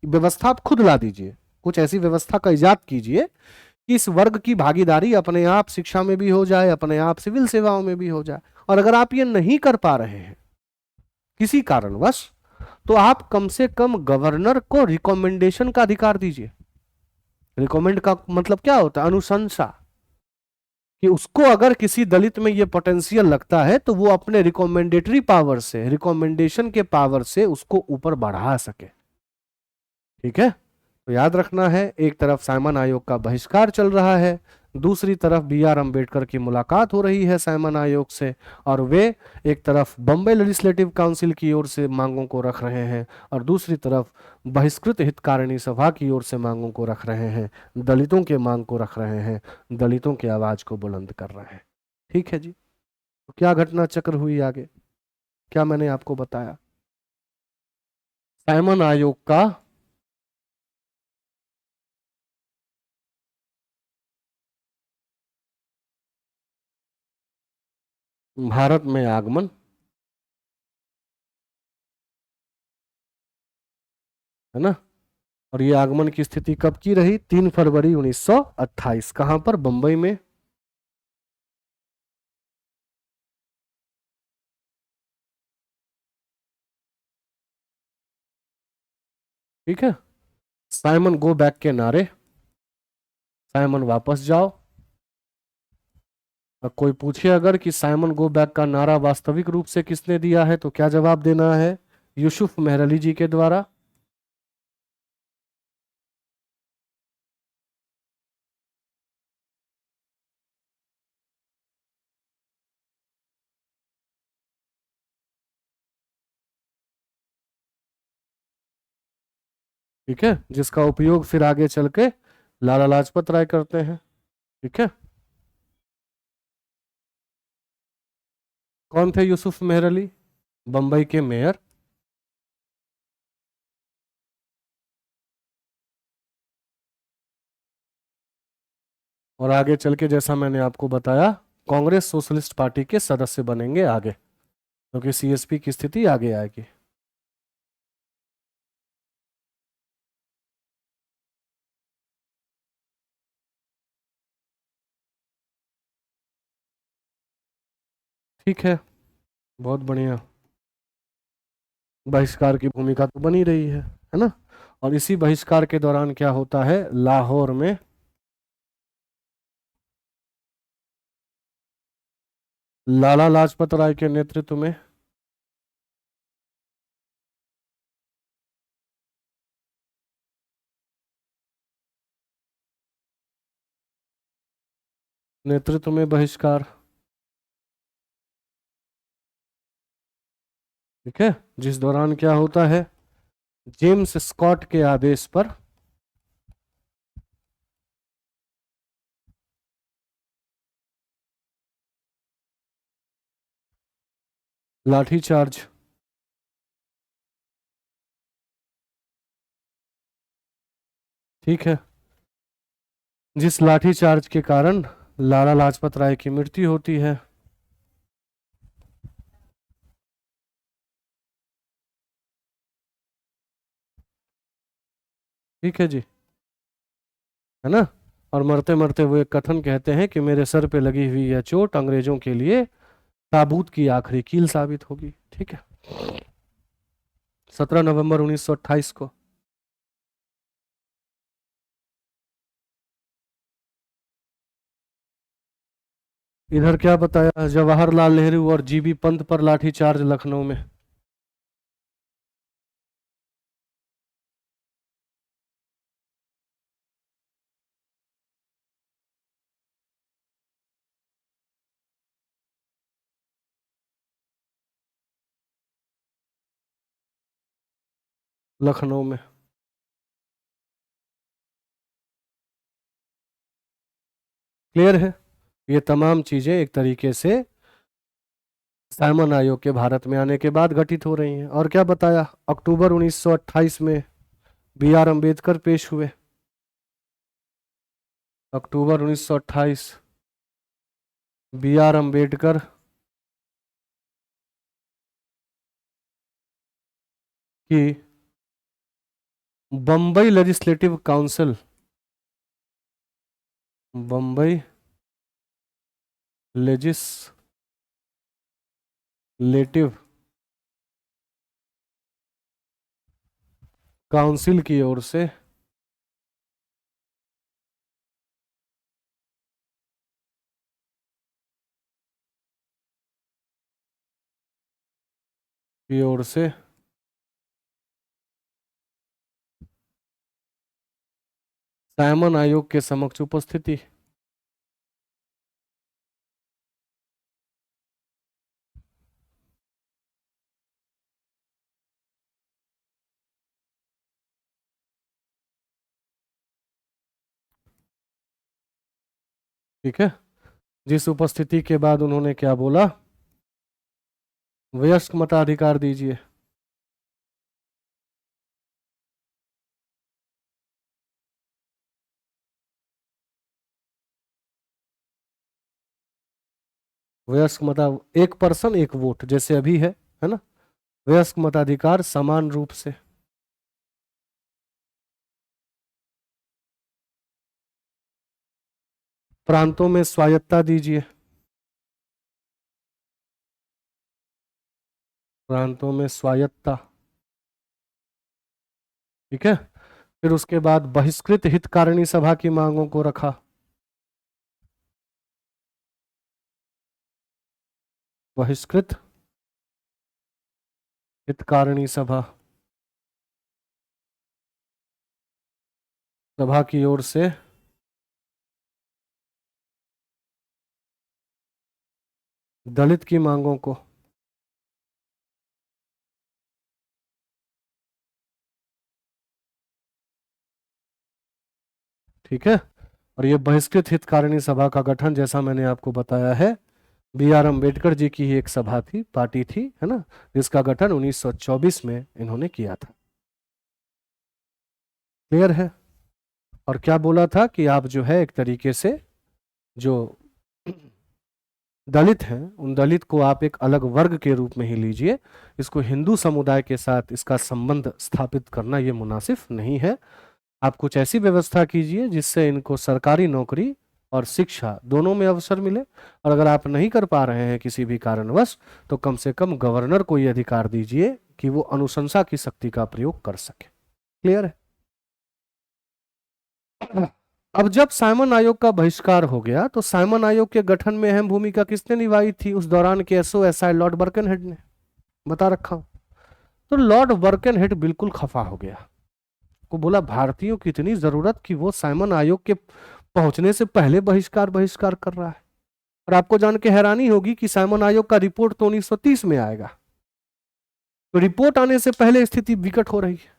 व्यवस्था आप खुद ला दीजिए, कुछ ऐसी व्यवस्था का इजाद कीजिए कि इस वर्ग की भागीदारी अपने आप शिक्षा में भी हो जाए, अपने आप सिविल सेवाओं में भी हो जाए। और अगर आप ये नहीं कर पा रहे हैं किसी कारणवश, तो आप कम से कम गवर्नर को रिकमेंडेशन का अधिकार दीजिए। रिकमेंड का मतलब क्या होता है? अनुशंसा, कि उसको अगर किसी दलित में ये पोटेंशियल लगता है तो वो अपने रिकमेंडेटरी पावर से, रिकमेंडेशन के पावर से उसको ऊपर बढ़ा सके। ठीक है, तो याद रखना है, एक तरफ साइमन आयोग का बहिष्कार चल रहा है, दूसरी तरफ बी आर अम्बेडकर की मुलाकात हो रही है साइमन आयोग से, और वे एक तरफ बम्बई लेजिस्लेटिव काउंसिल की ओर से मांगों को रख रहे हैं और दूसरी तरफ बहिष्कृत हितकारिणी सभा की ओर से मांगों को रख रहे हैं, दलितों के मांग को रख रहे हैं, दलितों की आवाज को बुलंद कर रहे हैं। ठीक है जी, तो क्या घटना चक्र हुई आगे, क्या मैंने आपको बताया? साइमन आयोग का भारत में आगमन, है ना, और ये आगमन की स्थिति कब की रही? 3 फरवरी 1928। कहां पर? बंबई में। ठीक है, साइमन गो बैक के नारे, साइमन वापस जाओ। अब कोई पूछे अगर कि साइमन गो बैक का नारा वास्तविक रूप से किसने दिया है तो क्या जवाब देना है? यूसुफ मेहरली जी के द्वारा। ठीक है, जिसका उपयोग फिर आगे चल के लाला लाजपत राय करते हैं। ठीक है, कौन थे यूसुफ मेहरली? बंबई के मेयर। और आगे चल के जैसा मैंने आपको बताया कांग्रेस सोशलिस्ट पार्टी के सदस्य बनेंगे आगे, क्योंकि सीएसपी की स्थिति आगे आएगी। ठीक है, बहुत बढ़िया। बहिष्कार की भूमिका तो बनी रही है ना। और इसी बहिष्कार के दौरान क्या होता है? लाहौर में लाला लाजपत राय के नेतृत्व में नेतृत्व में बहिष्कार। ठीक है, जिस दौरान क्या होता है, जेम्स स्कॉट के आदेश पर लाठीचार्ज। ठीक है, जिस लाठीचार्ज के कारण लाला लाजपत राय की मृत्यु होती है। ठीक है जी, है ना। और मरते मरते वो एक कथन कहते हैं कि मेरे सर पे लगी हुई यह चोट अंग्रेजों के लिए ताबूत की आखिरी कील साबित होगी। ठीक है, 17 नवंबर 1928 को। इधर क्या बताया, जवाहरलाल नेहरू और जीबी पंत पर लाठीचार्ज लखनऊ में। लखनऊ में। क्लियर है, ये तमाम चीजें एक तरीके से साइमन आयोग के भारत में आने के बाद घटित हो रही हैं। और क्या बताया, अक्टूबर 1928 में बी आर अम्बेडकर पेश हुए। अक्टूबर 1928 बी आर अम्बेडकर की Bombay legislative council, Bombay legislative council की ओर से साइमन आयोग के समक्ष उपस्थिति। ठीक है, जिस उपस्थिति के बाद उन्होंने क्या बोला, वयस्क मताधिकार दीजिए। वयस्क मता, एक पर्सन एक वोट जैसे अभी है ना। वयस्क मताधिकार समान रूप से। प्रांतों में स्वायत्ता दीजिए। प्रांतों में स्वायत्ता। ठीक है, फिर उसके बाद बहिष्कृत हितकारिणी सभा की मांगों को रखा। बहिष्कृत हितकारिणी सभा, सभा की ओर से दलित की मांगों को। ठीक है, और ये बहिष्कृत हितकारिणी सभा का गठन जैसा मैंने आपको बताया है, बी आर अम्बेडकर जी की ही एक सभा थी, पार्टी थी, है ना, जिसका गठन 1924 में इन्होंने किया था। क्लियर है। और क्या बोला था कि आप जो है एक तरीके से जो दलित हैं उन दलित को आप एक अलग वर्ग के रूप में ही लीजिए, इसको हिंदू समुदाय के साथ इसका संबंध स्थापित करना ये मुनासिब नहीं है। आप कुछ ऐसी व्यवस्था कीजिए जिससे इनको सरकारी नौकरी और शिक्षा दोनों में अवसर मिले। और अगर आप नहीं कर पा रहे हैं किसी भी कारणवश, तो कम से कम गवर्नर को ये अधिकार दीजिए कि वो अनुशंसा की शक्ति का प्रयोग कर सके। क्लियर है। अब जब साइमन आयोग का बहिष्कार हो गया तो साइमन आयोग के गठन में अहम भूमिका किसने निभाई थी उस दौरान के एसओ लॉर्ड बर्कनहेड ने, बता रखा हूं। तो लॉर्ड बर्कनहेड बिल्कुल खफा हो गया, को बोला भारतीयों की इतनी जरूरत कि वो साइमन आयोग के पहुंचने से पहले बहिष्कार बहिष्कार कर रहा है। और आपको जान के हैरानी होगी कि साइमन आयोग का रिपोर्ट तो 1930 में आएगा, तो रिपोर्ट आने से पहले स्थिति विकट हो रही है।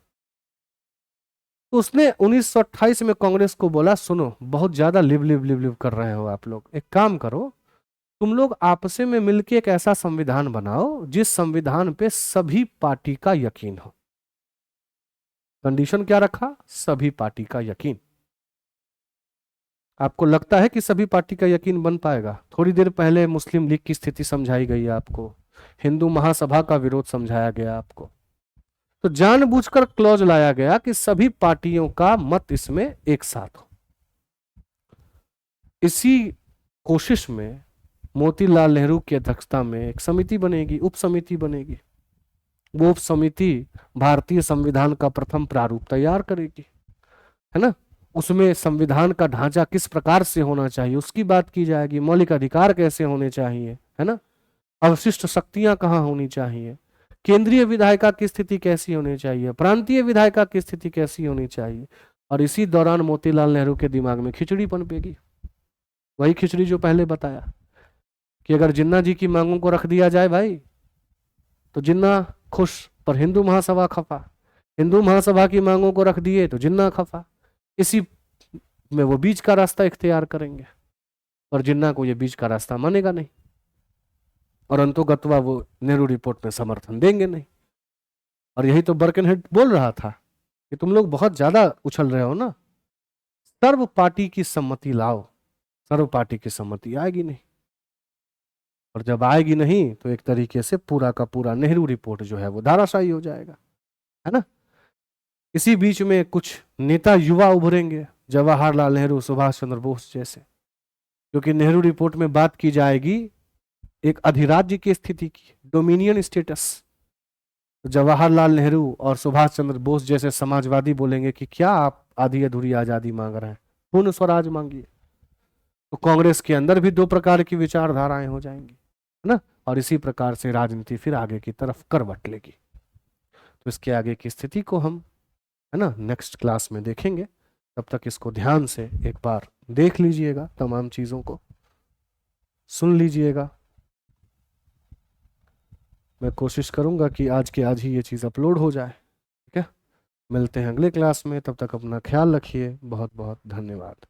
तो उसने 1928 में कांग्रेस को बोला, सुनो बहुत ज्यादा लिव लिव लिव लिव कर रहे हो आप लोग, एक काम करो, तुम लोग आपसे में मिलकर एक ऐसा संविधान बनाओ जिस संविधान पे सभी पार्टी का यकीन हो। कंडीशन क्या रखा? सभी पार्टी का यकीन। आपको लगता है कि सभी पार्टी का यकीन बन पाएगा? थोड़ी देर पहले मुस्लिम लीग की स्थिति समझाई गई आपको, हिंदू महासभा का विरोध समझाया गया आपको। तो जानबूझकर क्लॉज लाया गया कि सभी पार्टियों का मत इसमें एक साथ हो। इसी कोशिश में मोतीलाल नेहरू की अध्यक्षता में एक समिति बनेगी, उप समिति बनेगी। वो उप समिति भारतीय संविधान का प्रथम प्रारूप तैयार करेगी, है ना। उसमें संविधान का ढांचा किस प्रकार से होना चाहिए उसकी बात की जाएगी, मौलिक अधिकार कैसे होने चाहिए, है ना, अवशिष्ट शक्तियां कहाँ होनी चाहिए, केंद्रीय विधायिका की स्थिति कैसी होनी चाहिए, प्रांतीय विधायिका की स्थिति कैसी होनी चाहिए। और इसी दौरान मोतीलाल नेहरू के दिमाग में खिचड़ी पनपेगी, वही खिचड़ी जो पहले बताया कि अगर जिन्ना जी की मांगों को रख दिया जाए भाई तो जिन्ना खुश, पर हिंदू महासभा खफा, हिंदू महासभा की मांगों को रख दिए तो जिन्ना खफा। इसी में वो बीच का रास्ता इख्तियार करेंगे, और जिन्ना को ये बीच का रास्ता मानेगा नहीं, और अंतोगत्वा वो नेहरू रिपोर्ट में समर्थन देंगे नहीं। और यही तो बर्कनहेड बोल रहा था कि तुम लोग बहुत ज्यादा उछल रहे हो ना, सर्व पार्टी की सम्मति लाओ, सर्व पार्टी की सम्मति आएगी नहीं, और जब आएगी नहीं तो एक तरीके से पूरा का पूरा नेहरू रिपोर्ट जो है वो धाराशायी हो जाएगा, है ना। इसी बीच में कुछ नेता युवा उभरेंगे, जवाहरलाल नेहरू, सुभाष चंद्र बोस जैसे, क्योंकि नेहरू रिपोर्ट में बात की जाएगी एक अधिराज्य की स्थिति की, डोमिनियन स्टेटस। तो जवाहरलाल नेहरू और सुभाष चंद्र बोस जैसे समाजवादी बोलेंगे कि क्या आप आधी अधूरी आजादी मांग रहे हैं, पूर्ण स्वराज मांगिए। तो कांग्रेस के अंदर भी दो प्रकार की विचारधाराएं हो जाएंगी, है ना, और इसी प्रकार से राजनीति फिर आगे की तरफ करवट लेगी। तो इसके आगे की स्थिति को हम, है ना, नेक्स्ट क्लास में देखेंगे। तब तक इसको ध्यान से एक बार देख लीजिएगा, तमाम चीजों को सुन लीजिएगा। मैं कोशिश करूंगा कि आज के आज ही ये चीज़ अपलोड हो जाए, ठीक है। मिलते हैं अगले क्लास में, तब तक अपना ख्याल रखिए। बहुत बहुत धन्यवाद।